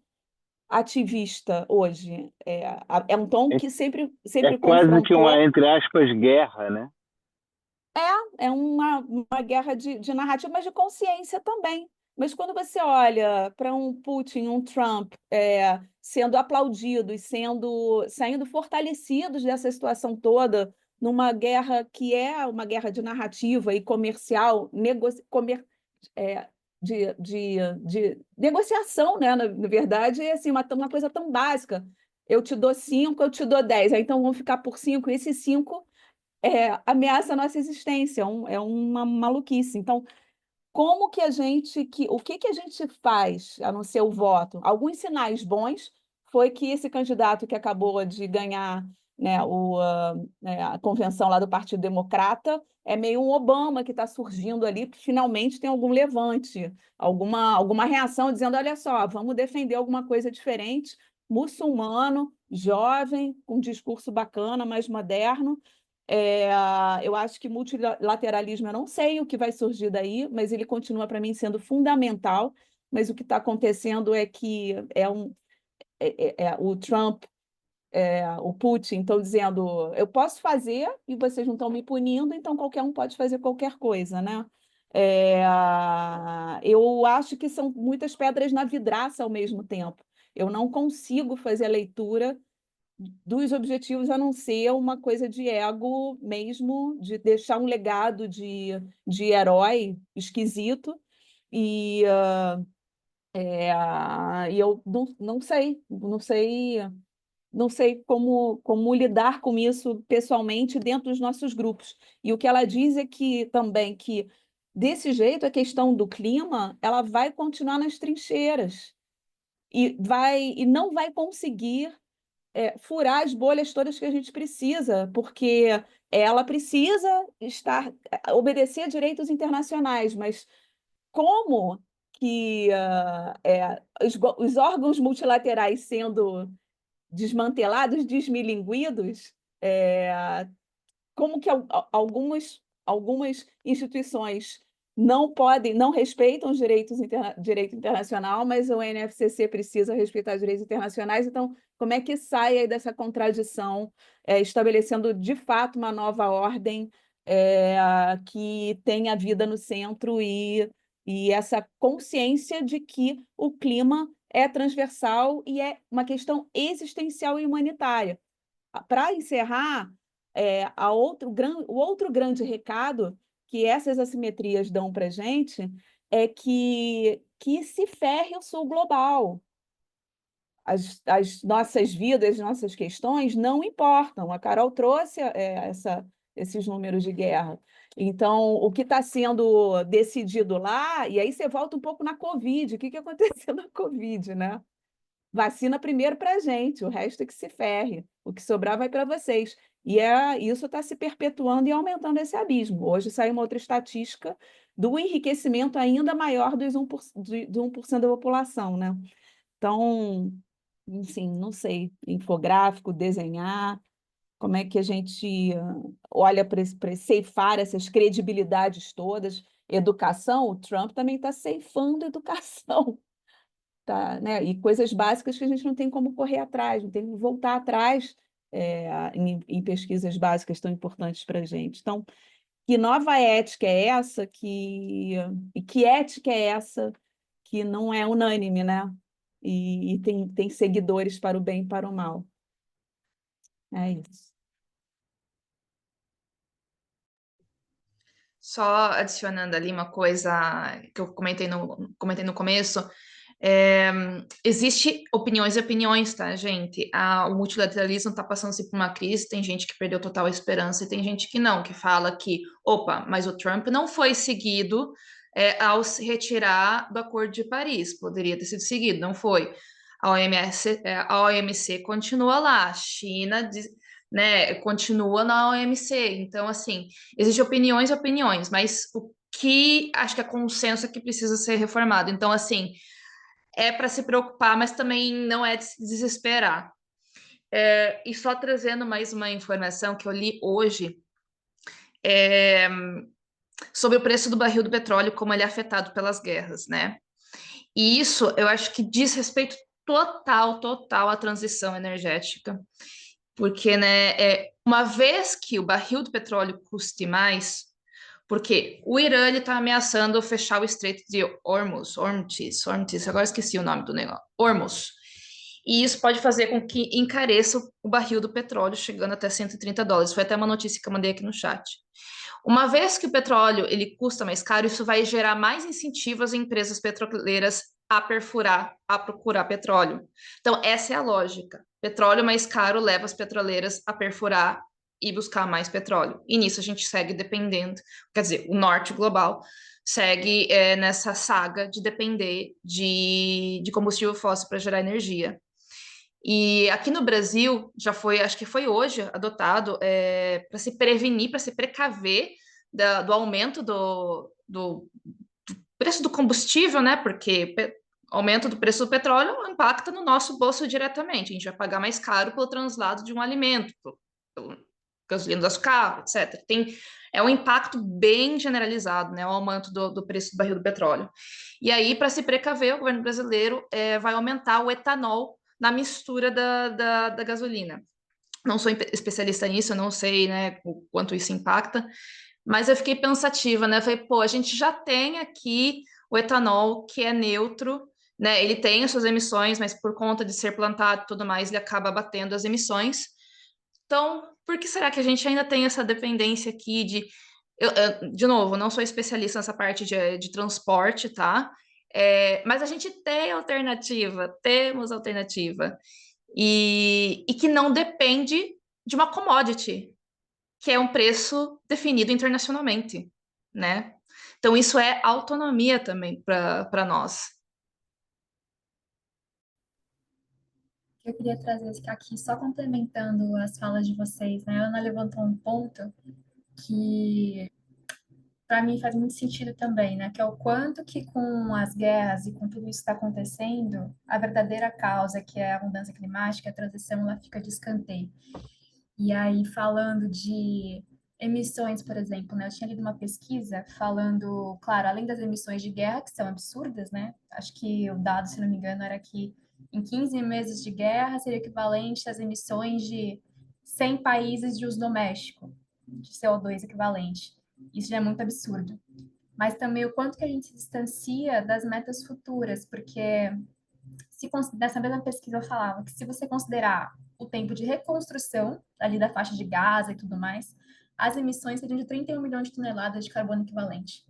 ativista hoje? É um tom É, que sempre é quase que uma, confrontou. entre aspas, guerra, né? É uma guerra de narrativa, mas de consciência também. Mas quando você olha para um Putin, um Trump sendo aplaudidos, saindo fortalecidos dessa situação toda, numa guerra que é uma guerra de narrativa e comercial, é, de negociação, né? Na verdade, é assim, uma coisa tão básica. Eu te dou 5, eu te dou 10, aí então vamos ficar por 5, e esses 5 ameaça a nossa existência, é uma maluquice. Então, como que o que que a gente faz, a não ser o voto? Alguns sinais bons foi que esse candidato que acabou de ganhar, né, a convenção lá do Partido Democrata é meio um Obama que está surgindo ali, finalmente tem algum levante, alguma reação dizendo, olha só, vamos defender alguma coisa diferente, muçulmano, jovem, com um discurso bacana, mais moderno. Eu acho que multilateralismo, eu não sei o que vai surgir daí, mas ele continua, para mim, sendo fundamental. Mas o que está acontecendo é que o Trump, o Putin estão dizendo, eu posso fazer e vocês não estão me punindo, então qualquer um pode fazer qualquer coisa, né? Eu acho que são muitas pedras na vidraça ao mesmo tempo. Eu não consigo fazer a leitura dos objetivos a não ser uma coisa de ego mesmo, de deixar um legado de herói esquisito, e, e eu não sei como lidar com isso pessoalmente dentro dos nossos grupos. E o que ela diz é que também que desse jeito a questão do clima ela vai continuar nas trincheiras e não vai conseguir furar as bolhas todas que a gente precisa, porque ela precisa obedecer a direitos internacionais, mas como que os órgãos multilaterais sendo desmantelados, desmilinguidos, como que algumas instituições não respeitam os direito internacional, mas o NFCC precisa respeitar os direitos internacionais. Então, como é que sai aí dessa contradição, estabelecendo de fato uma nova ordem que tenha a vida no centro e essa consciência de que o clima é transversal e é uma questão existencial e humanitária? Para encerrar, o outro grande recado que essas assimetrias dão para a gente é que se ferre o sul global. As nossas vidas, nossas questões não importam. A Carol trouxe esses números de guerra. Então, o que está sendo decidido lá, e aí você volta um pouco na Covid. O que aconteceu na Covid, né? Vacina primeiro para a gente, o resto é que se ferre. O que sobrar vai para vocês. E isso está se perpetuando e aumentando esse abismo. Hoje saiu uma outra estatística do enriquecimento ainda maior do 1% da população, né? Então, enfim, não sei, infográfico, desenhar, como é que a gente olha para ceifar essas credibilidades todas. Educação, o Trump também está ceifando educação. Tá, né? E coisas básicas que a gente não tem como correr atrás, não tem como voltar atrás em pesquisas básicas tão importantes para a gente. Então, que nova ética é essa? E que ética é essa que não é unânime, né? E tem seguidores para o bem e para o mal. É isso. Só adicionando ali uma coisa que eu comentei no começo, existe opiniões e opiniões, tá, gente? O multilateralismo está passando-se por uma crise, tem gente que perdeu total esperança e tem gente que não, que fala que, opa, mas o Trump não foi seguido ao se retirar do Acordo de Paris, poderia ter sido seguido, não foi. A OMC continua lá, a China, né, continua na OMC, então, assim, existem opiniões e opiniões, mas o que acho que é consenso é que precisa ser reformado. Então, assim, é para se preocupar, mas também não é de se desesperar. E só trazendo mais uma informação que eu li hoje sobre o preço do barril do petróleo, como ele é afetado pelas guerras, né? E isso eu acho que diz respeito total à transição energética, porque, né, uma vez que o barril do petróleo custe mais, porque o Irã está ameaçando fechar o Estreito de Hormuz, agora esqueci o nome do negócio, Hormuz. E isso pode fazer com que encareça o barril do petróleo, chegando até $130. Foi até uma notícia que eu mandei aqui no chat. Uma vez que o petróleo ele custa mais caro, isso vai gerar mais incentivos às empresas petroleiras a perfurar, a procurar petróleo. Então, essa é a lógica. Petróleo mais caro leva as petroleiras a perfurar e buscar mais petróleo. E nisso a gente segue dependendo, quer dizer, o norte global segue nessa saga de depender de combustível fóssil para gerar energia. E aqui no Brasil, já foi, acho que foi hoje, adotado para se prevenir, para se precaver do aumento do preço do combustível, né? Porque aumento do preço do petróleo impacta no nosso bolso diretamente. A gente vai pagar mais caro pelo translado de um alimento, pelo gasolina do nosso carro, etc. É um impacto bem generalizado, né? O aumento do preço do barril do petróleo. E aí, para se precaver, o governo brasileiro vai aumentar o etanol na mistura da gasolina. Não sou especialista nisso, eu não sei, né, o quanto isso impacta, mas eu fiquei pensativa, né? Eu falei, pô, a gente já tem aqui o etanol que é neutro, né? Ele tem as suas emissões, mas por conta de ser plantado e tudo mais, ele acaba batendo as emissões. Então, por que será que a gente ainda tem essa dependência aqui de novo, não sou especialista nessa parte de transporte, tá? Mas a gente tem alternativa, temos alternativa. E que não depende de uma commodity, que é um preço definido internacionalmente, né? Então, isso é autonomia também para nós. que eu queria trazer aqui, só complementando as falas de vocês, né? A Ana levantou um ponto que para mim faz muito sentido também, né? Que é o quanto que com as guerras e com tudo isso que está acontecendo, a verdadeira causa, que é a mudança climática, a transição, ela fica de escanteio. E aí, falando de emissões, por exemplo, né? Eu tinha lido uma pesquisa falando, claro, além das emissões de guerra, que são absurdas, né? Acho que o dado, se não me engano, era que em 15 meses de guerra seria equivalente às emissões de 100 países de uso doméstico, de CO2 equivalente. Isso já é muito absurdo. Mas também o quanto que a gente se distancia das metas futuras, porque nessa mesma pesquisa eu falava que se você considerar o tempo de reconstrução ali da faixa de Gaza e tudo mais, as emissões seriam de 31 milhões de toneladas de carbono equivalente.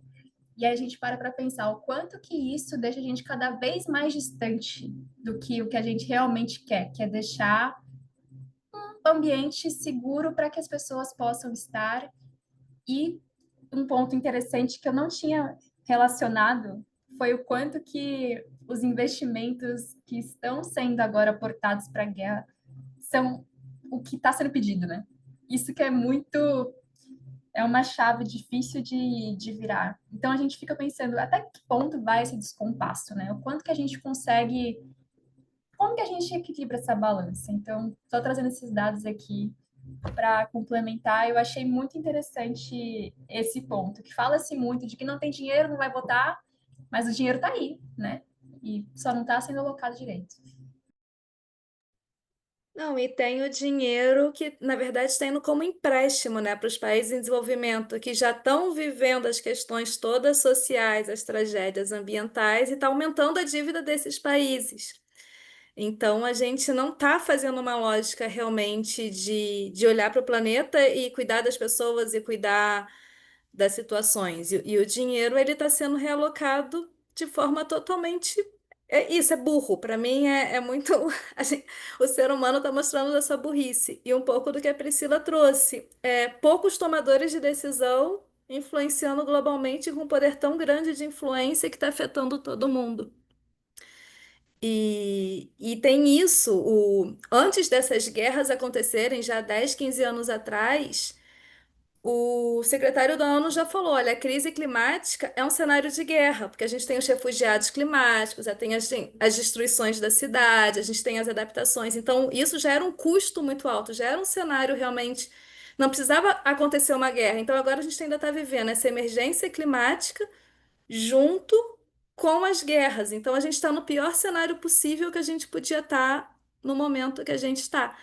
E aí a gente para pensar o quanto que isso deixa a gente cada vez mais distante do que o que a gente realmente quer, que é deixar um ambiente seguro para que as pessoas possam estar. E um ponto interessante que eu não tinha relacionado foi o quanto que os investimentos que estão sendo agora aportados para a guerra são o que está sendo pedido, né? Isso que é muito... É uma chave difícil de virar. Então, a gente fica pensando até que ponto vai esse descompasso, né? O quanto que a gente consegue... Como que a gente equilibra essa balança? Então, só trazendo esses dados aqui para complementar, eu achei muito interessante esse ponto, que fala-se muito de que não tem dinheiro, não vai votar, mas o dinheiro está aí, né? E só não está sendo alocado direito. Não, e tem o dinheiro que, na verdade, está indo como empréstimo, né, para os países em desenvolvimento, que já estão vivendo as questões todas sociais, as tragédias ambientais, e está aumentando a dívida desses países. Então, a gente não está fazendo uma lógica realmente de olhar para o planeta e cuidar das pessoas e cuidar das situações. E o dinheiro ele está sendo realocado de forma totalmente. Isso é burro. Para mim é muito. O ser humano está mostrando essa burrice. E um pouco do que a Priscila trouxe. Poucos tomadores de decisão influenciando globalmente com um poder tão grande de influência que está afetando todo mundo. E tem isso, antes dessas guerras acontecerem, já 10, 15 anos atrás, o secretário da ONU já falou: olha, a crise climática é um cenário de guerra, porque a gente tem os refugiados climáticos, já tem as destruições da cidade, a gente tem as adaptações. Então, isso já era um custo muito alto, já era um cenário realmente. Não precisava acontecer uma guerra. Então, agora a gente ainda está vivendo essa emergência climática junto com as guerras. Então a gente está no pior cenário possível que a gente podia estar no momento que a gente está.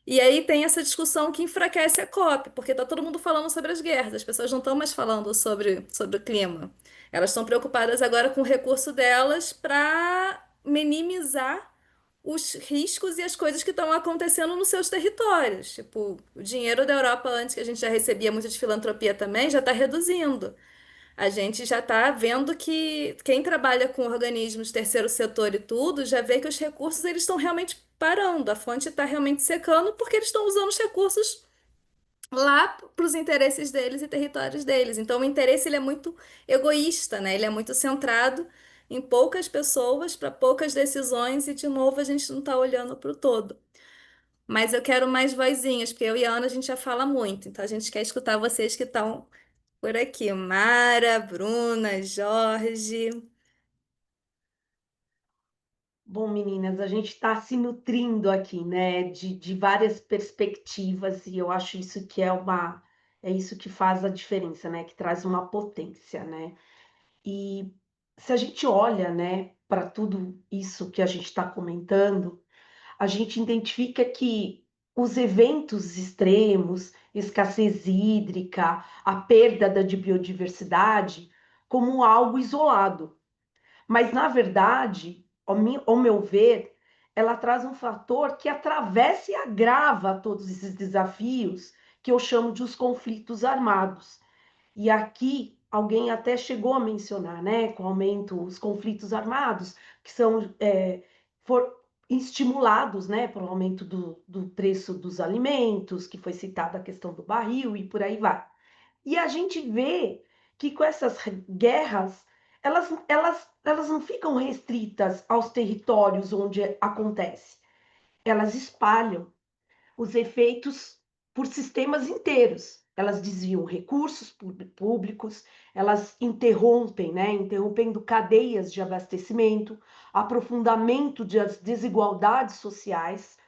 E aí tem essa discussão que enfraquece a COP, porque está todo mundo falando sobre as guerras, as pessoas não estão mais falando sobre o clima. Elas estão preocupadas agora com o recurso delas para minimizar os riscos e as coisas que estão acontecendo nos seus territórios. Tipo, o dinheiro da Europa, antes que a gente já recebia muito de filantropia também, já está reduzindo. A gente já está vendo que quem trabalha com organismos terceiro setor e tudo já vê que os recursos eles estão realmente parando, a fonte está realmente secando porque eles estão usando os recursos lá para os interesses deles e territórios deles. Então o interesse ele é muito egoísta, né? Ele é muito centrado em poucas pessoas para poucas decisões e de novo a gente não está olhando para o todo. Mas eu quero mais vozinhas, porque eu e a Ana a gente já fala muito, então a gente quer escutar vocês que estão por aqui, Mara, Bruna, Jorge. Bom, meninas, a gente está se nutrindo aqui, né, de várias perspectivas, e eu acho isso que é isso que faz a diferença, né, que traz uma potência, né? E se a gente olha, né, para tudo isso que a gente está comentando, a gente identifica que os eventos extremos, escassez hídrica, a perda de biodiversidade, como algo isolado. Mas, na verdade, ao meu ver, ela traz um fator que atravessa e agrava todos esses desafios que eu chamo de os conflitos armados. E aqui alguém até chegou a mencionar, né, com o aumento, os conflitos armados, que são estimulados, né, pelo aumento do preço dos alimentos, que foi citada a questão do barril e por aí vai. E a gente vê que com essas guerras, elas não ficam restritas aos territórios onde acontece. elas espalham os efeitos por sistemas inteiros. Elas desviam recursos públicos, elas interrompem, né, interrompendo cadeias de abastecimento, aprofundamento das desigualdades sociais,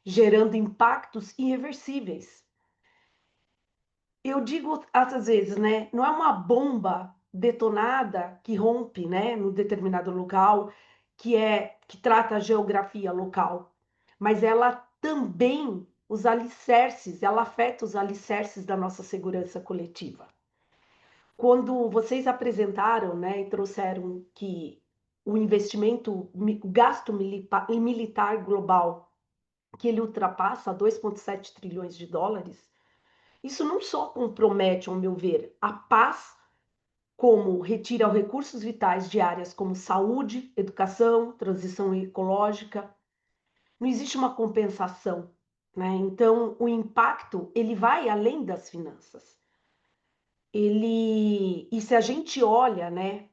gerando impactos irreversíveis. Eu digo às vezes, né, não é uma bomba detonada que rompe, né, no determinado local, que trata a geografia local, mas ela também os alicerces, ela afeta os alicerces da nossa segurança coletiva. Quando vocês apresentaram, né, e trouxeram que o investimento, o gasto militar global, que ele ultrapassa 2,7 trilhões de dólares, isso não só compromete, ao meu ver, a paz, como retira recursos vitais de áreas como saúde, educação, transição ecológica. Não existe uma compensação, né? Então, o impacto ele vai além das finanças. E se a gente olha, né,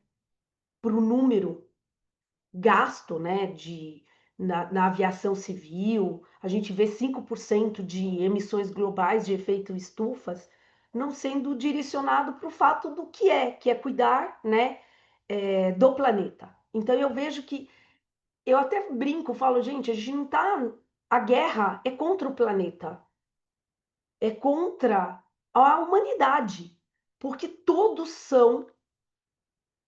para o número gasto, né, na aviação civil, a gente vê 5% de emissões globais de efeito estufas não sendo direcionado para o fato do que é cuidar, né, do planeta. Então eu vejo que, eu até brinco, falo, gente, a gente não está, a guerra é contra o planeta, é contra a humanidade, porque todos são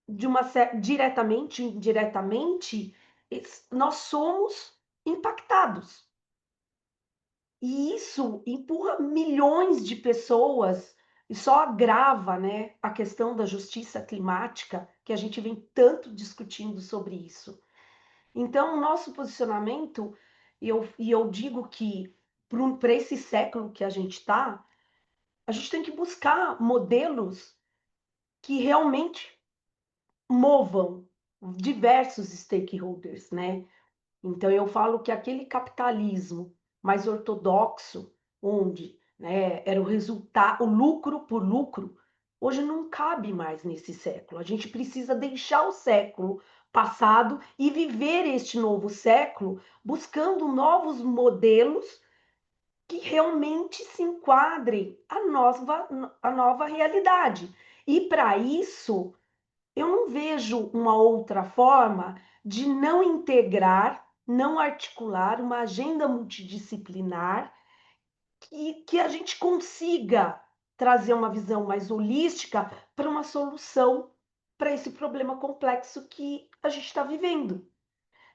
diretamente, indiretamente, nós somos impactados. E isso empurra milhões de pessoas e só agrava, né, a questão da justiça climática, que a gente vem tanto discutindo sobre isso. Então, o nosso posicionamento, eu digo que para esse século que a gente está, a gente tem que buscar modelos que realmente movam diversos stakeholders, né? Então eu falo que aquele capitalismo mais ortodoxo, onde, né, era o resultado, o lucro por lucro, hoje não cabe mais nesse século. A gente precisa deixar o século passado e viver este novo século buscando novos modelos que realmente se enquadrem à nova realidade. E para isso, eu não vejo uma outra forma de não integrar, não articular uma agenda multidisciplinar que a gente consiga trazer uma visão mais holística para uma solução para esse problema complexo que a gente está vivendo.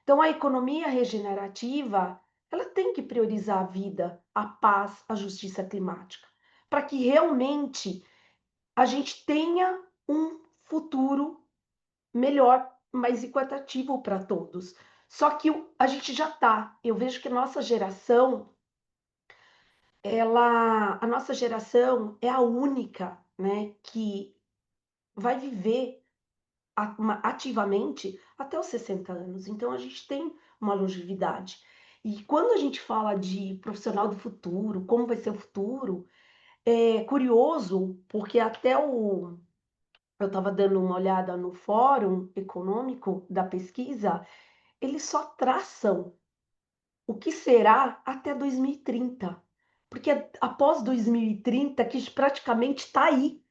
Então, a economia regenerativa, ela tem que priorizar a vida, a paz, a justiça climática, para que realmente a gente tenha um futuro melhor, mais equitativo para todos. Só que a gente já está. Eu vejo que a nossa geração, a nossa geração é a única, né, que vai viver ativamente até os 60 anos. Então a gente tem uma longevidade. E quando a gente fala de profissional do futuro, como vai ser o futuro, é curioso, porque eu estava dando uma olhada no Fórum Econômico da pesquisa, eles só traçam o que será até 2030. Porque após 2030, que praticamente está aí,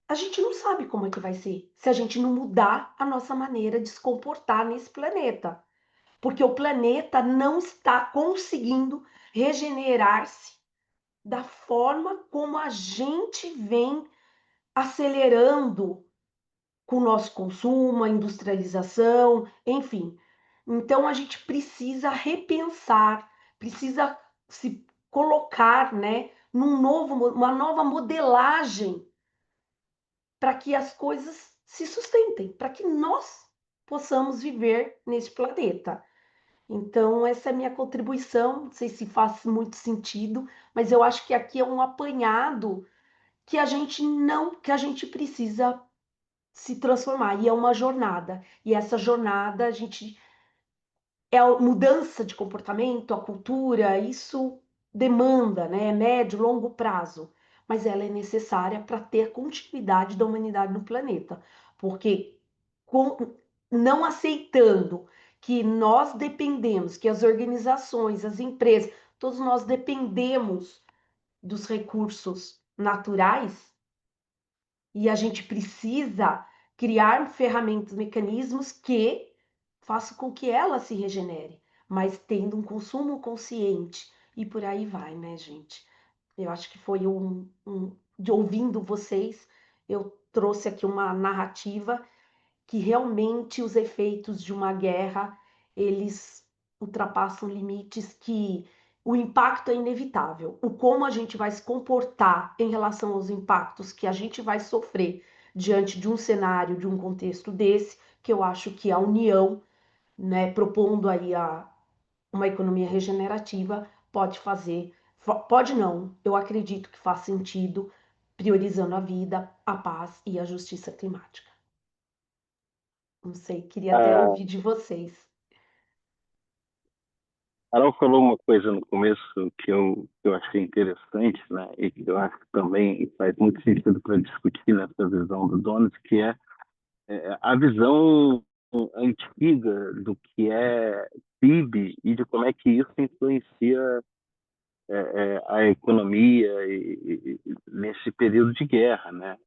a gente não sabe como é que vai ser se a gente não mudar a nossa maneira de se comportar nesse planeta. Porque o planeta não está conseguindo regenerar-se da forma como a gente vem acelerando com o nosso consumo, a industrialização, enfim. Então a gente precisa repensar, precisa se colocar, né, uma nova modelagem para que as coisas se sustentem, para que nós possamos viver nesse planeta. Então, essa é a minha contribuição. Não sei se faz muito sentido, mas eu acho que aqui é um apanhado que a gente precisa se transformar. E é uma jornada. E essa jornada, a gente é a mudança de comportamento, a cultura, isso demanda, né, médio, longo prazo, mas ela é necessária para ter a continuidade da humanidade no planeta, porque não aceitando que nós dependemos, que as organizações, as empresas, todos nós dependemos dos recursos naturais e a gente precisa criar ferramentas, mecanismos que façam com que ela se regenere, mas tendo um consumo consciente e por aí vai, né, gente? Eu acho que foi de ouvindo vocês, eu trouxe aqui uma narrativa que realmente os efeitos de uma guerra, eles ultrapassam limites que o impacto é inevitável. O como a gente vai se comportar em relação aos impactos que a gente vai sofrer diante de um cenário, de um contexto desse, que eu acho que a União, né, propondo aí uma economia regenerativa, pode fazer, pode não, eu acredito que faz sentido, priorizando a vida, a paz e a justiça climática. Não sei, queria até A ouvir de vocês. Carol falou uma coisa no começo que eu achei interessante, né? E que eu acho que também faz muito sentido para discutir nessa visão do Donis, que é a visão antiga do que é PIB e de como é que isso influencia a economia nesse período de guerra, né?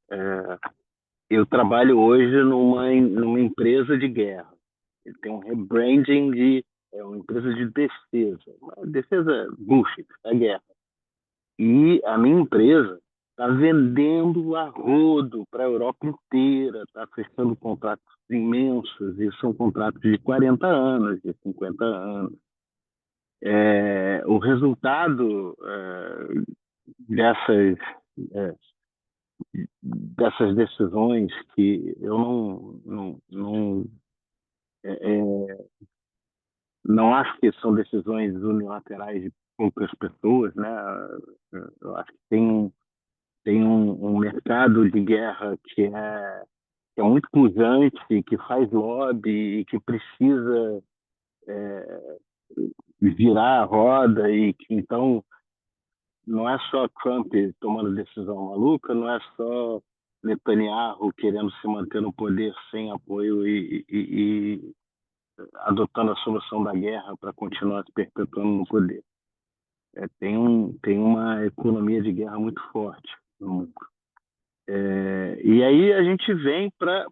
Eu trabalho hoje numa empresa de guerra. Ele tem um rebranding de uma empresa de defesa. Uma defesa bullshit, da guerra. E a minha empresa está vendendo a rodo para a Europa inteira, está fechando contratos imensos, e são contratos de 40 anos, de 50 anos. O resultado dessas, é, dessas decisões que eu não acho que são decisões unilaterais de poucas pessoas, né? Eu acho que tem um mercado de guerra que é muito pujante, que faz lobby e que precisa virar a roda e que então não é só Trump tomando decisão maluca, não é só Netanyahu querendo se manter no poder sem apoio e adotando a solução da guerra para continuar se perpetuando no poder. Tem uma economia de guerra muito forte no mundo. E aí a gente vem para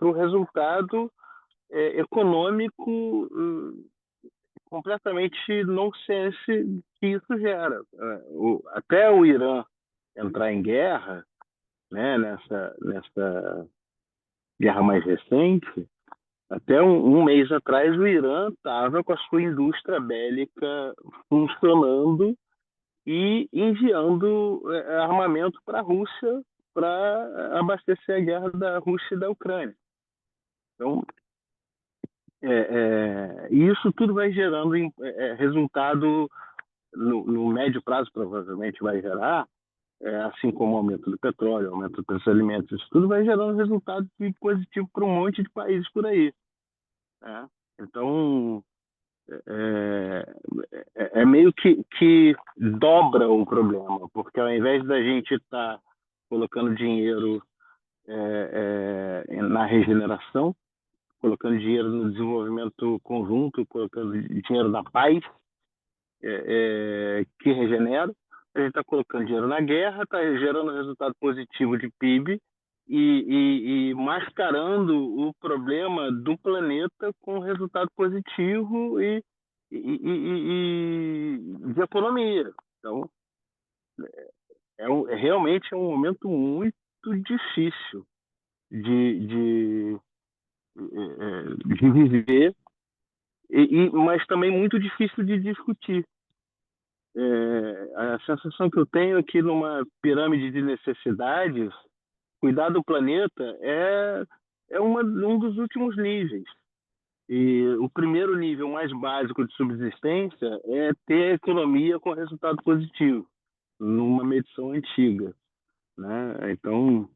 o resultado econômico completamente nonsense que isso gera. Até o Irã entrar em guerra, né, nessa guerra mais recente, até um mês atrás o Irã estava com a sua indústria bélica funcionando e enviando armamento para a Rússia para abastecer a guerra da Rússia e da Ucrânia. Então, isso tudo vai gerando resultado no médio prazo, provavelmente vai gerar, assim como o aumento do petróleo, o aumento dos preços dos alimentos, isso tudo vai gerando resultado positivo para um monte de países por aí, né? Então, meio que dobra o problema, porque ao invés da gente estar colocando dinheiro na regeneração, colocando dinheiro no desenvolvimento conjunto, colocando dinheiro na paz, que regenera, a gente está colocando dinheiro na guerra, está gerando resultado positivo de PIB e mascarando o problema do planeta com resultado positivo e de economia. Então, realmente é um momento muito difícil de, de viver, mas também muito difícil de discutir. A sensação que eu tenho é que numa pirâmide de necessidades, cuidar do planeta um dos últimos níveis. E o primeiro nível mais básico de subsistência é ter economia com resultado positivo, numa medição antiga, né? Então,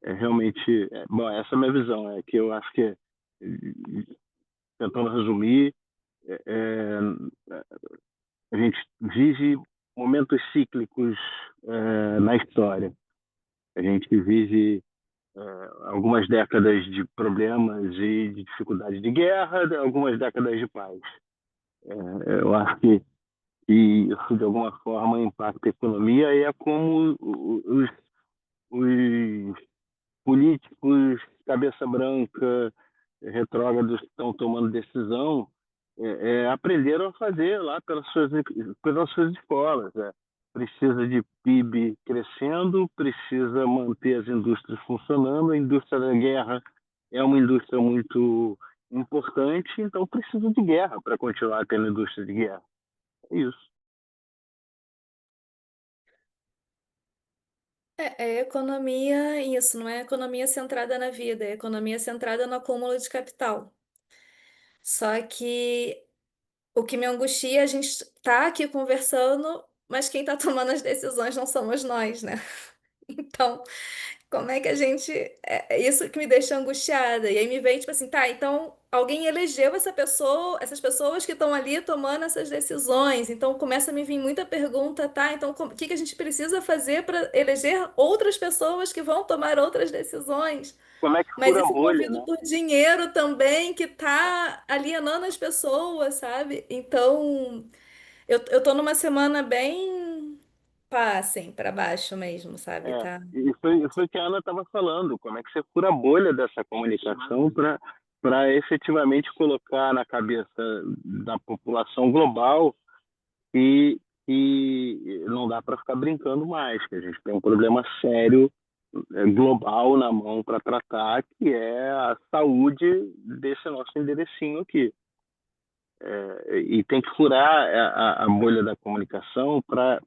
realmente, bom, essa é a minha visão, é que eu acho que, tentando resumir, é, a gente vive momentos cíclicos na história. A gente vive algumas décadas de problemas e de dificuldades de guerra, algumas décadas de paz. Eu acho que isso, de alguma forma, impacta a economia e é como os políticos cabeça branca, retrógrados que estão tomando decisão, aprenderam a fazer lá pelas suas escolas. Precisa de PIB crescendo, precisa manter as indústrias funcionando. A indústria da guerra é uma indústria muito importante, então precisa de guerra para continuar tendo indústria de guerra. É isso. É economia, isso, não é economia centrada na vida, é economia centrada no acúmulo de capital. Só que o que me angustia, a gente tá aqui conversando, mas quem tá tomando as decisões não somos nós, né? Então, como é que a gente. É isso que me deixa angustiada. E aí me vem, tipo assim, tá, então alguém elegeu essa pessoa, essas pessoas que estão ali tomando essas decisões. Então começa a me vir muita pergunta, tá? Então o que que a gente precisa fazer para eleger outras pessoas que vão tomar outras decisões? Como é que Mas fura a isso bolha, movido né? por dinheiro também, que tá alienando as pessoas, sabe? Então, eu tô numa semana bem, pá, assim, para baixo mesmo, sabe? Tá. E foi o que a Ana estava falando, como é que você fura a bolha dessa comunicação para efetivamente colocar na cabeça da população global que, que não dá para ficar brincando mais, que a gente tem um problema sério global na mão para tratar, que é a saúde desse nosso enderecinho aqui. E tem que furar a bolha da comunicação para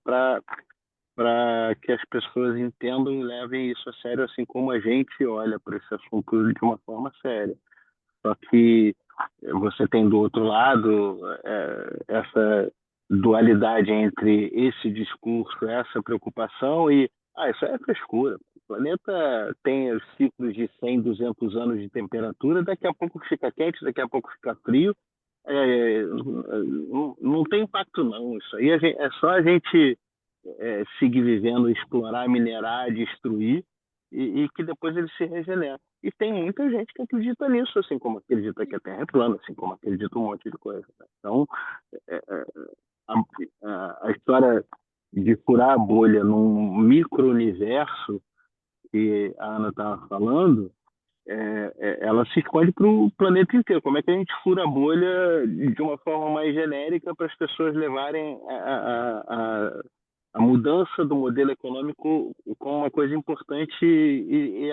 que as pessoas entendam e levem isso a sério, assim como a gente olha para esse assunto de uma forma séria. Só que você tem do outro lado essa dualidade entre esse discurso, essa preocupação e isso é frescura. O planeta tem os ciclos de 100, 200 anos de temperatura, daqui a pouco fica quente, daqui a pouco fica frio. Não tem impacto não. Isso aí é só a gente seguir vivendo, explorar, minerar, destruir, e que depois ele se regenera. E tem muita gente que acredita nisso, assim como acredita que a Terra é plana, assim como acredita um monte de coisa. Né? Então, é, é, a história de furar a bolha num micro-universo que a Ana estava falando, ela se esconde para o planeta inteiro. Como é que a gente fura a bolha de uma forma mais genérica para as pessoas levarem a mudança do modelo econômico como uma coisa importante e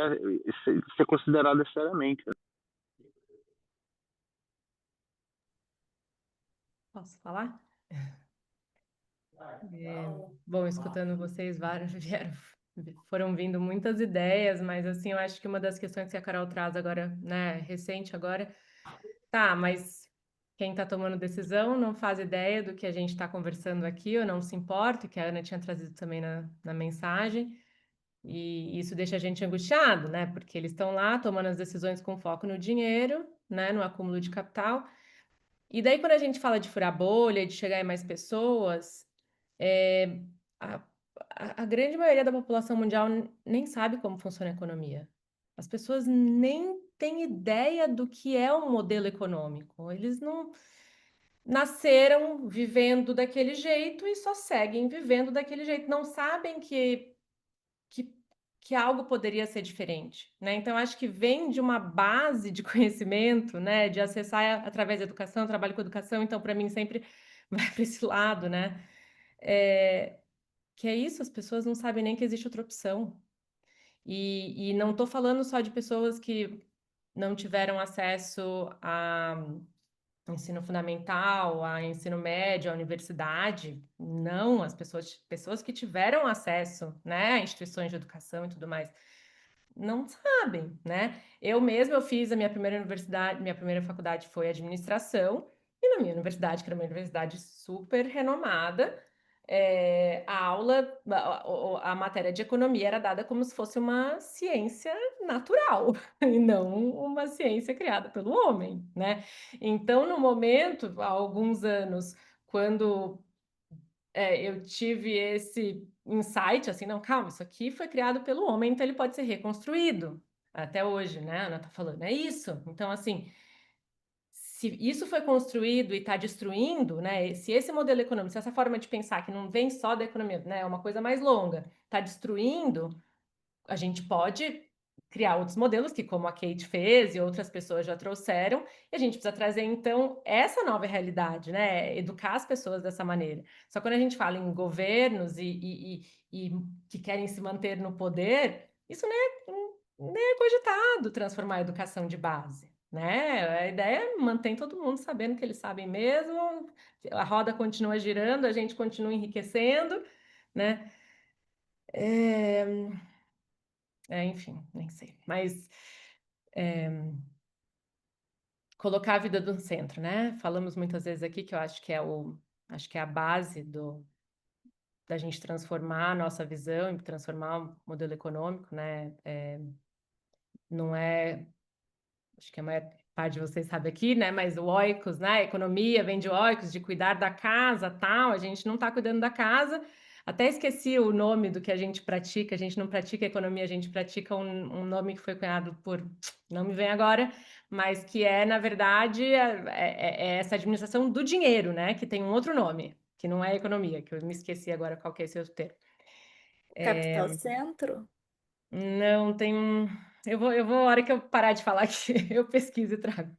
ser considerada seriamente? Posso falar? Bom, escutando vocês, vários foram vindo muitas ideias, mas assim, eu acho que uma das questões que a Carol traz agora, né, recente agora, tá, mas quem está tomando decisão não faz ideia do que a gente está conversando aqui, ou não se importa, que a Ana tinha trazido também na mensagem, e isso deixa a gente angustiado, né, porque eles estão lá tomando as decisões com foco no dinheiro, né, no acúmulo de capital, e daí quando a gente fala de furar bolha, de chegar em mais pessoas, é, a, a grande maioria da população mundial nem sabe como funciona a economia. As pessoas nem têm ideia do que é um modelo econômico. Eles não nasceram vivendo daquele jeito e só seguem vivendo daquele jeito. Não sabem que, que algo poderia ser diferente, né? Então, acho que vem de uma base de conhecimento, né? De acessar através da educação, eu trabalho com educação, então, para mim, sempre vai para esse lado, né? Que é isso, as pessoas não sabem nem que existe outra opção. E não estou falando só de pessoas que não tiveram acesso a ensino fundamental, a ensino médio, a universidade. Não, as pessoas que tiveram acesso, né, a instituições de educação e tudo mais, não sabem, né? Eu fiz a minha primeira universidade, minha primeira faculdade foi administração, e na minha universidade, que era uma universidade super renomada, a aula, a matéria de economia era dada como se fosse uma ciência natural, e não uma ciência criada pelo homem, né? Então, no momento, há alguns anos, quando eu tive esse insight, assim, não, calma, isso aqui foi criado pelo homem, então ele pode ser reconstruído, Até hoje, né? A Ana está falando, é isso. Então, assim, se isso foi construído e está destruindo, né? Se esse modelo econômico, se essa forma de pensar que não vem só da economia, né? É uma coisa mais longa, está destruindo, a gente pode criar outros modelos que, como a Kate fez e outras pessoas já trouxeram, e a gente precisa trazer, então, essa nova realidade, né? Educar as pessoas dessa maneira. Só quando a gente fala em governos e que querem se manter no poder, isso nem é cogitado transformar a educação de base. Né? A ideia é manter todo mundo sabendo que eles sabem mesmo, a roda continua girando, a gente continua enriquecendo, né? É, enfim, nem sei. Mas colocar a vida no centro, né? Falamos muitas vezes aqui que eu acho que é a base da gente transformar a nossa visão e transformar o modelo econômico, né? Não é, acho que a maior parte de vocês sabe aqui, né? Mas o oikos, né? A economia vem de oikos, de cuidar da casa, tal. A gente não está cuidando da casa. Até esqueci o nome do que a gente pratica. A gente não pratica economia, a gente pratica um nome que foi cunhado por, não me vem agora, mas que é, na verdade, é essa administração do dinheiro, né? Que tem um outro nome, que não é economia, que eu me esqueci agora qual que é esse outro termo. Capital Centro? Não, tem um. A hora que eu parar de falar aqui, eu pesquiso e trago.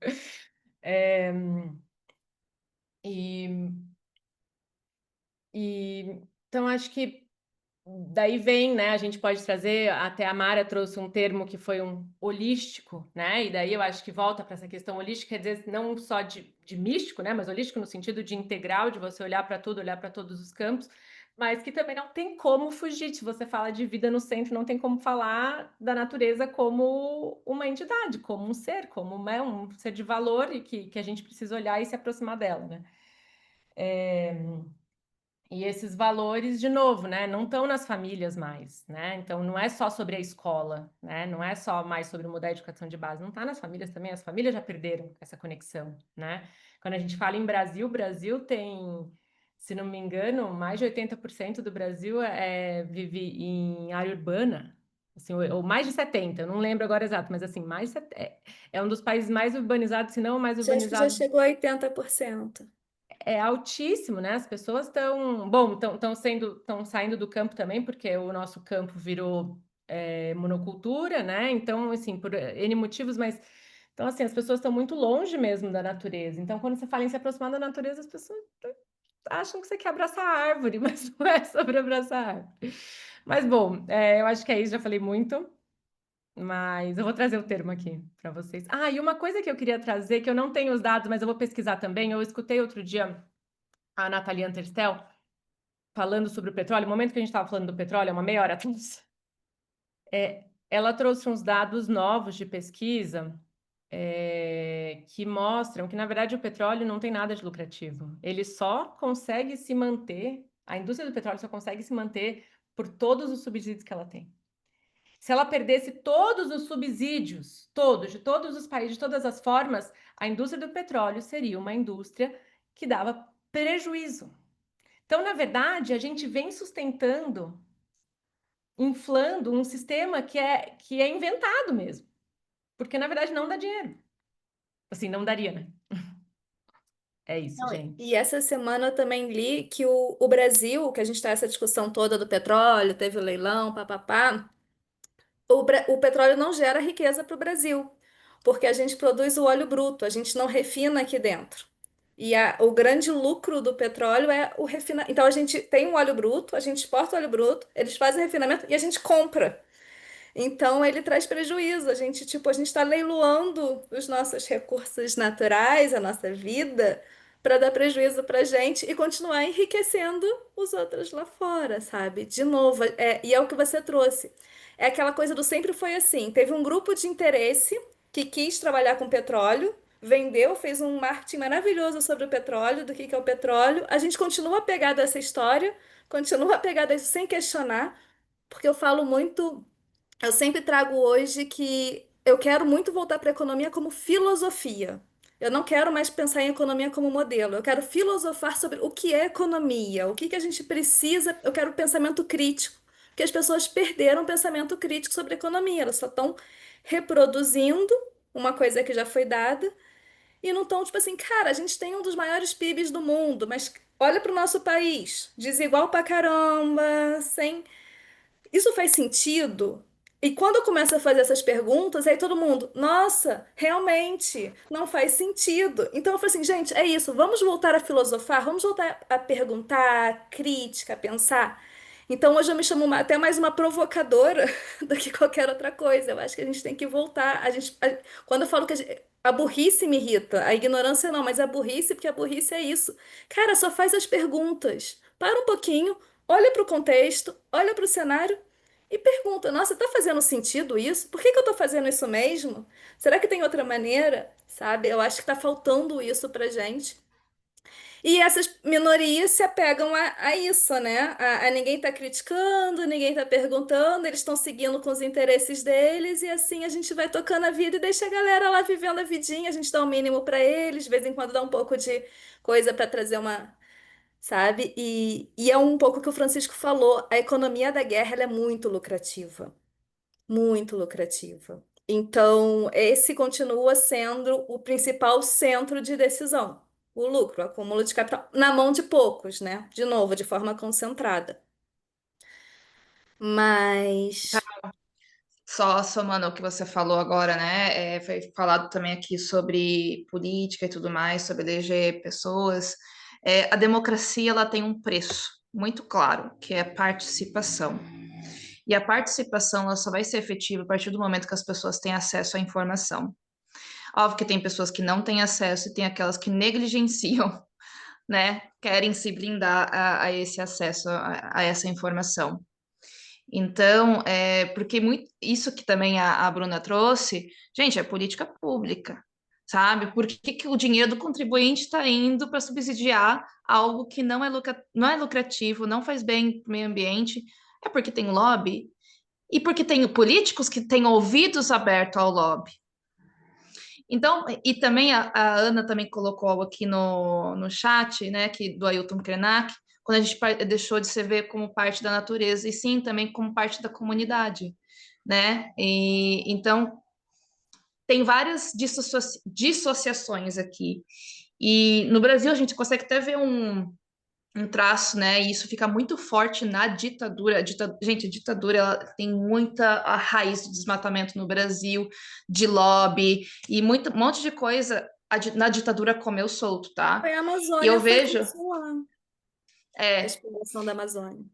É, e, então, acho que daí vem, né? A gente pode trazer, até a Mara trouxe um termo que foi um holístico, né? E daí eu acho que volta para essa questão holística, quer dizer, não só de místico, né? Mas holístico no sentido de integral, de você olhar para tudo, olhar para todos os campos, mas que também não tem como fugir. Se você fala de vida no centro, não tem como falar da natureza como uma entidade, como um ser, como né, um ser de valor e que a gente precisa olhar e se aproximar dela, né? E esses valores, de novo, né, não estão nas famílias mais, né? Então não é só sobre a escola, né? Não é só mais sobre mudar a educação de base, não está nas famílias também. As famílias já perderam essa conexão, né? Quando a gente fala em Brasil, o Brasil tem, se não me engano, mais de 80% do Brasil vive em área urbana, assim, ou mais de 70, eu não lembro agora exato, mas assim, é um dos países mais urbanizados, se não o mais Acho que já urbanizado. chegou a 80%. É altíssimo, né? As pessoas estão saindo do campo também, porque o nosso campo virou monocultura, né? Então, assim, por N motivos, mas então, assim, as pessoas estão muito longe mesmo da natureza. Então, quando você fala em se aproximar da natureza, as pessoas acham que você quer abraçar a árvore, mas não é sobre abraçar a árvore. Mas, bom, eu acho que é isso, já falei muito, mas eu vou trazer o termo aqui para vocês. Ah, e uma coisa que eu queria trazer, que eu não tenho os dados, mas eu vou pesquisar também, eu escutei outro dia a Nathalie Anterstel falando sobre o petróleo, no momento que a gente estava falando do petróleo, uma meia hora atrás, ela trouxe uns dados novos de pesquisa que mostram que, na verdade, o petróleo não tem nada de lucrativo. Ele só consegue se manter, a indústria do petróleo só consegue se manter por todos os subsídios que ela tem. Se ela perdesse todos os subsídios, de todos os países, de todas as formas, a indústria do petróleo seria uma indústria que dava prejuízo. Então, na verdade, a gente vem sustentando, inflando um sistema que é inventado mesmo. Porque, na verdade, não dá dinheiro. Assim, não daria, né? É isso, Não, e gente. essa semana eu também li que o Brasil, que a gente está essa discussão toda do petróleo, teve o leilão, papapá, o petróleo não gera riqueza para o Brasil, porque a gente produz o óleo bruto, a gente não refina aqui dentro. E o grande lucro do petróleo é o refinamento. Então a gente tem o óleo bruto, a gente exporta o óleo bruto, eles fazem refinamento e a gente compra. Então ele traz prejuízo. A gente está leiloando os nossos recursos naturais, a nossa vida, para dar prejuízo para a gente e continuar enriquecendo os outros lá fora, sabe? De novo, e é o que você trouxe. É aquela coisa do sempre foi assim. Teve um grupo de interesse que quis trabalhar com petróleo, vendeu, fez um marketing maravilhoso sobre o petróleo, do que é o petróleo. A gente continua apegado a essa história, continua apegado a isso sem questionar, porque eu falo muito. Eu sempre trago hoje que eu quero muito voltar para a economia como filosofia. Eu não quero mais pensar em economia como modelo. Eu quero filosofar sobre o que é economia, o que que a gente precisa. Eu quero pensamento crítico, porque as pessoas perderam o pensamento crítico sobre economia. Elas só estão reproduzindo uma coisa que já foi dada e não estão, tipo assim, cara, a gente tem um dos maiores PIBs do mundo, mas olha para o nosso país, desigual pra caramba, sem. Isso faz sentido? E quando eu começo a fazer essas perguntas, aí todo mundo, nossa, realmente, não faz sentido. Então eu falei assim, gente, é isso, vamos voltar a filosofar, vamos voltar a perguntar, a crítica, a pensar. Então hoje eu me chamo até mais uma provocadora do que qualquer outra coisa. Eu acho que a gente tem que voltar. Quando eu falo que a burrice me irrita, a ignorância não, mas a burrice, porque a burrice é isso. Cara, só faz as perguntas. Para um pouquinho, olha para o contexto, olha para o cenário e pergunta: nossa, tá fazendo sentido isso? Por que que eu tô fazendo isso mesmo? Será que tem outra maneira? Sabe? Eu acho que tá faltando isso pra gente. E essas minorias se apegam a isso, né? A ninguém tá criticando, ninguém tá perguntando, eles estão seguindo com os interesses deles, e assim a gente vai tocando a vida e deixa a galera lá vivendo a vidinha, a gente dá o mínimo pra eles, de vez em quando dá um pouco de coisa pra trazer uma, sabe? E é um pouco o que o Francisco falou, a economia da guerra ela é muito lucrativa, muito lucrativa. Então, esse continua sendo o principal centro de decisão, o lucro, o acúmulo de capital, na mão de poucos, né? De novo, de forma concentrada. Mas, Só somando o que você falou agora, né? Foi falado também aqui sobre política e tudo mais, sobre eleger pessoas. A democracia ela tem um preço muito claro, que é a participação. E a participação ela só vai ser efetiva a partir do momento que as pessoas têm acesso à informação. Óbvio que tem pessoas que não têm acesso e tem aquelas que negligenciam, né? Querem se blindar a esse acesso a essa informação. Então, porque isso que também a Bruna trouxe, gente, é política pública, sabe? Por que que o dinheiro do contribuinte está indo para subsidiar algo que não é lucrativo, não faz bem para o meio ambiente? É porque tem lobby e porque tem políticos que têm ouvidos abertos ao lobby. Então, e também a Ana também colocou algo aqui no chat, né, do Ailton Krenak, quando a gente deixou de se ver como parte da natureza, e sim também como parte da comunidade, né? E, então, tem várias dissociações aqui. E no Brasil a gente consegue até ver um traço, né? E isso fica muito forte na ditadura. Gente, a ditadura ela tem muita a raiz do desmatamento no Brasil, de lobby e um monte de coisa na ditadura comeu solto, tá? foi a E eu Amazônia, foi vejo, isso lá, a é, exploração da Amazônia.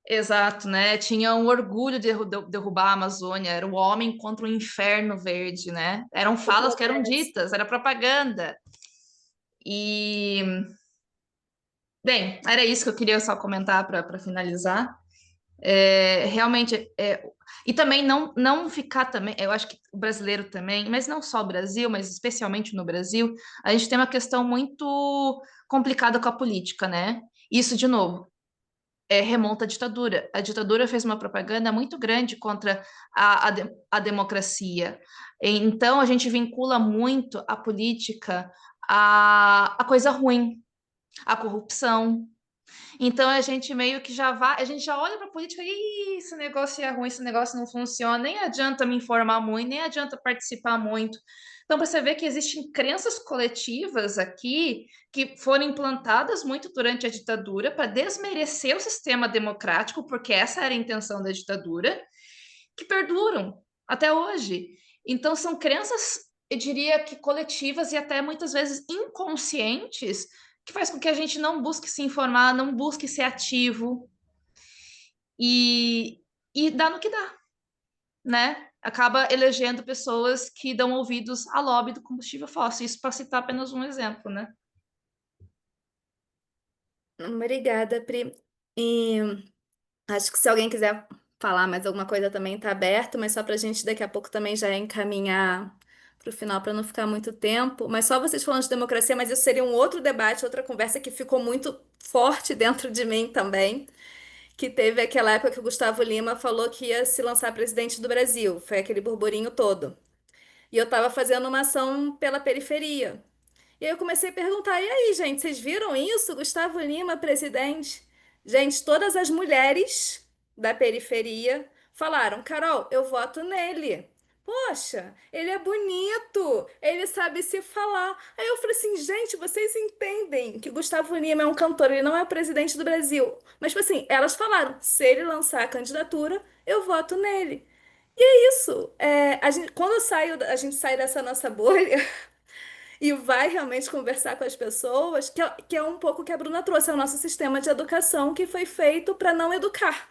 exato, né? Tinha um orgulho de derrubar a Amazônia, era o homem contra o inferno verde, né? Eram O falas que eram progresso. ditas, era propaganda. E, bem, era isso que eu queria só comentar para finalizar. Realmente, e também não ficar também, eu acho que o brasileiro também, mas não só o Brasil, mas especialmente no Brasil, a gente tem uma questão muito complicada com a política, né? Isso, de novo, remonta à ditadura. A ditadura fez uma propaganda muito grande contra a democracia. Então, a gente vincula muito a política a coisa ruim, a corrupção, então a gente meio que já vai, a gente já olha para a política e esse negócio é ruim, esse negócio não funciona, nem adianta me informar muito, nem adianta participar muito. Então, para você ver que existem crenças coletivas aqui que foram implantadas muito durante a ditadura para desmerecer o sistema democrático, porque essa era a intenção da ditadura, que perduram até hoje. Então, são crenças, eu diria que coletivas e até muitas vezes inconscientes, que faz com que a gente não busque se informar, não busque ser ativo e dá no que dá, né? Acaba elegendo pessoas que dão ouvidos à lobby do combustível fóssil. Isso para citar apenas um exemplo, né? Obrigada, Pri. E acho que se alguém quiser falar mais alguma coisa também está aberto, mas só para a gente daqui a pouco também já encaminhar para o final para não ficar muito tempo. Mas só vocês falando de democracia, mas isso seria um outro debate, outra conversa que ficou muito forte dentro de mim também, que teve aquela época que o Gustavo Lima falou que ia se lançar presidente do Brasil. Foi aquele burburinho todo. E eu estava fazendo uma ação pela periferia. E aí eu comecei a perguntar: e aí, gente, vocês viram isso? Gustavo Lima, presidente? Gente, todas as mulheres da periferia falaram: Carol, eu voto nele. Poxa, ele é bonito, ele sabe se falar. Aí eu falei assim, gente, vocês entendem que Gustavo Lima é um cantor, ele não é o presidente do Brasil. Mas, tipo assim, elas falaram, se ele lançar a candidatura, eu voto nele. E é isso. Quando a gente sai dessa nossa bolha e vai realmente conversar com as pessoas, que é um pouco o que a Bruna trouxe, é o nosso sistema de educação que foi feito para não educar.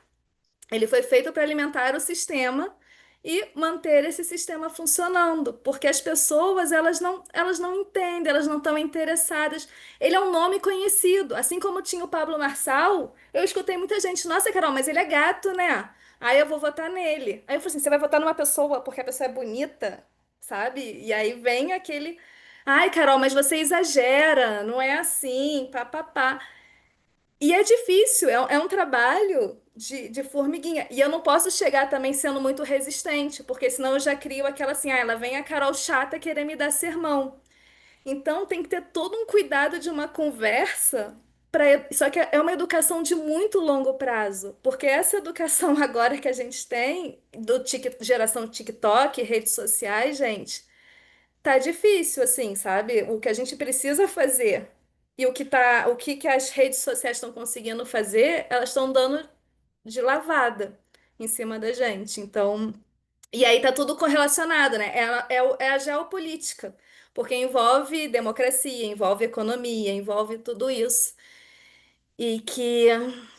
Ele foi feito para alimentar o sistema e manter esse sistema funcionando, porque as pessoas elas não entendem, elas não estão interessadas. Ele é um nome conhecido, assim como tinha o Pablo Marçal. Eu escutei muita gente, nossa, Carol, mas ele é gato, né? Aí eu vou votar nele. Aí eu falei assim, você vai votar numa pessoa porque a pessoa é bonita, sabe? E aí vem aquele, ai, Carol, mas você exagera, não é assim, pá. E é difícil, é um trabalho de formiguinha. E eu não posso chegar também sendo muito resistente, porque senão eu já crio aquela assim, ela vem a Carol chata querer me dar sermão. Então tem que ter todo um cuidado de uma conversa. Só que é uma educação de muito longo prazo, porque essa educação agora que a gente tem, geração TikTok, redes sociais, gente. Tá difícil, assim, sabe? O que a gente precisa fazer e o que as redes sociais estão conseguindo fazer, elas estão dando de lavada em cima da gente. Então, e aí tá tudo correlacionado, né? É a geopolítica, porque envolve democracia, envolve economia, envolve tudo isso. E que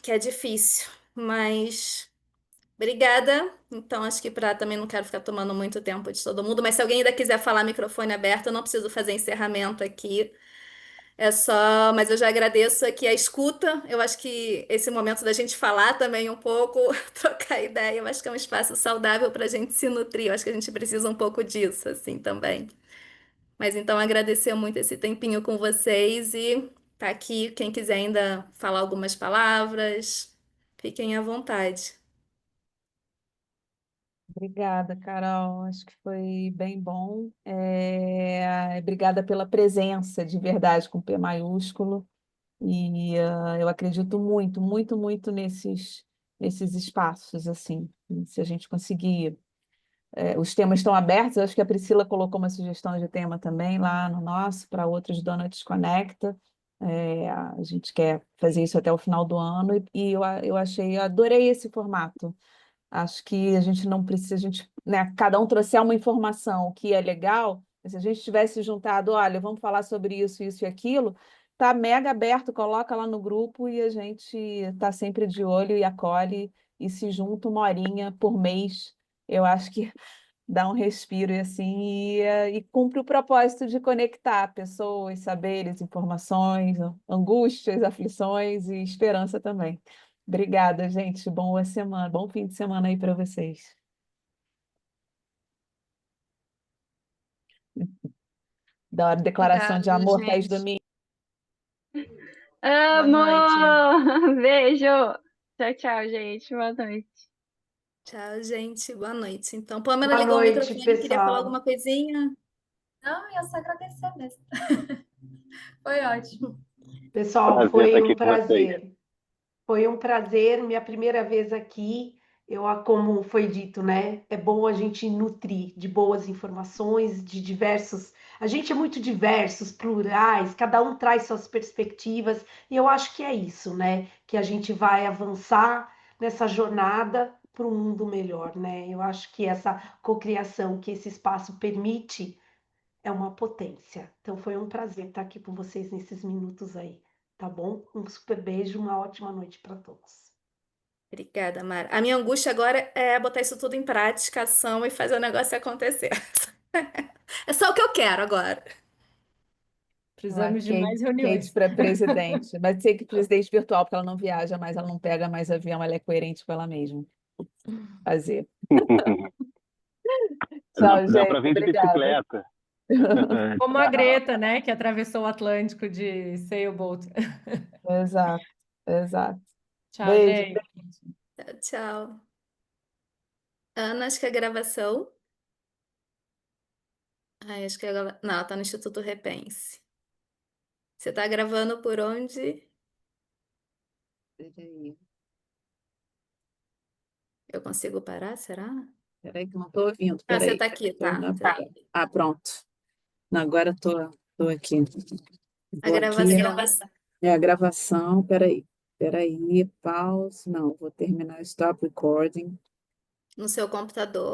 é difícil, mas. Obrigada. Então, acho que para também não quero ficar tomando muito tempo de todo mundo, mas se alguém ainda quiser falar microfone aberto, eu não preciso fazer encerramento aqui. É só, mas eu já agradeço aqui a escuta. Eu acho que esse momento da gente falar também um pouco, trocar ideia, eu acho que é um espaço saudável para a gente se nutrir. Eu acho que a gente precisa um pouco disso, assim, também. Mas então, agradecer muito esse tempinho com vocês e tá aqui. Quem quiser ainda falar algumas palavras, fiquem à vontade. Obrigada, Carol. Acho que foi bem bom. Obrigada pela presença de verdade com P maiúsculo. E eu acredito muito, muito, muito nesses espaços, assim. Se a gente conseguir. Os temas estão abertos, eu acho que a Priscila colocou uma sugestão de tema também lá no nosso, para outros Donuts Conecta. A gente quer fazer isso até o final do ano e eu adorei esse formato. Acho que a gente não precisa, né, cada um trouxer uma informação que é legal, mas se a gente tivesse juntado, olha, vamos falar sobre isso, isso e aquilo, tá mega aberto, coloca lá no grupo e a gente tá sempre de olho e acolhe e se junta uma horinha por mês. Eu acho que dá um respiro e assim e cumpre o propósito de conectar pessoas, saberes, informações, angústias, aflições e esperança também. Obrigada, gente. Boa semana, bom fim de semana aí para vocês. Da hora, declaração de Obrigada, amor, Thaís gente. Domingues. Boa noite. Amor! Beijo! Tchau, tchau, gente. Boa noite. Tchau, gente. Boa noite. Então, Pamela Boa ligou o noite, microfone, queria falar pessoal. alguma coisinha? Não, eu só agradecer mesmo. Foi ótimo. Pessoal, Prazer estar foi aqui um com vocês. prazer. Foi um prazer, minha primeira vez aqui. Como foi dito, né? É bom a gente nutrir de boas informações, de diversos. A gente é muito diversos, plurais, cada um traz suas perspectivas, e eu acho que é isso, né? Que a gente vai avançar nessa jornada para um mundo melhor, né? Eu acho que essa cocriação que esse espaço permite é uma potência. Então foi um prazer estar aqui com vocês nesses minutos aí, tá bom? Um super beijo, uma ótima noite para todos. Obrigada, Mara. A minha angústia agora é botar isso tudo em prática, ação e fazer o negócio acontecer. É só o que eu quero agora. Uma Precisamos de mais Kate reuniões. para presidente. Vai ser que presidente virtual, porque ela não viaja mais, ela não pega mais avião, ela é coerente com ela mesma. Fazer. Tchau, Dá gente. para vir de Obrigada. bicicleta. Como a Greta, né, que atravessou o Atlântico de sailboat. Exato, exato. Tchau, Beijo. gente. Tchau, tchau. Ana, acho que é gravação. Ai, acho que é. Não, ela tá no Instituto Repense. Você tá gravando por onde? Peraí. Eu consigo parar, será? Peraí que eu não estou ouvindo. Ah, você Peraí. tá aqui, Tô tá. na- Ah, pronto. Não, agora tô aqui. A Vou aqui. gravação. É a gravação. Peraí. Peraí. Pause. Não, vou terminar. Stop recording. No seu computador.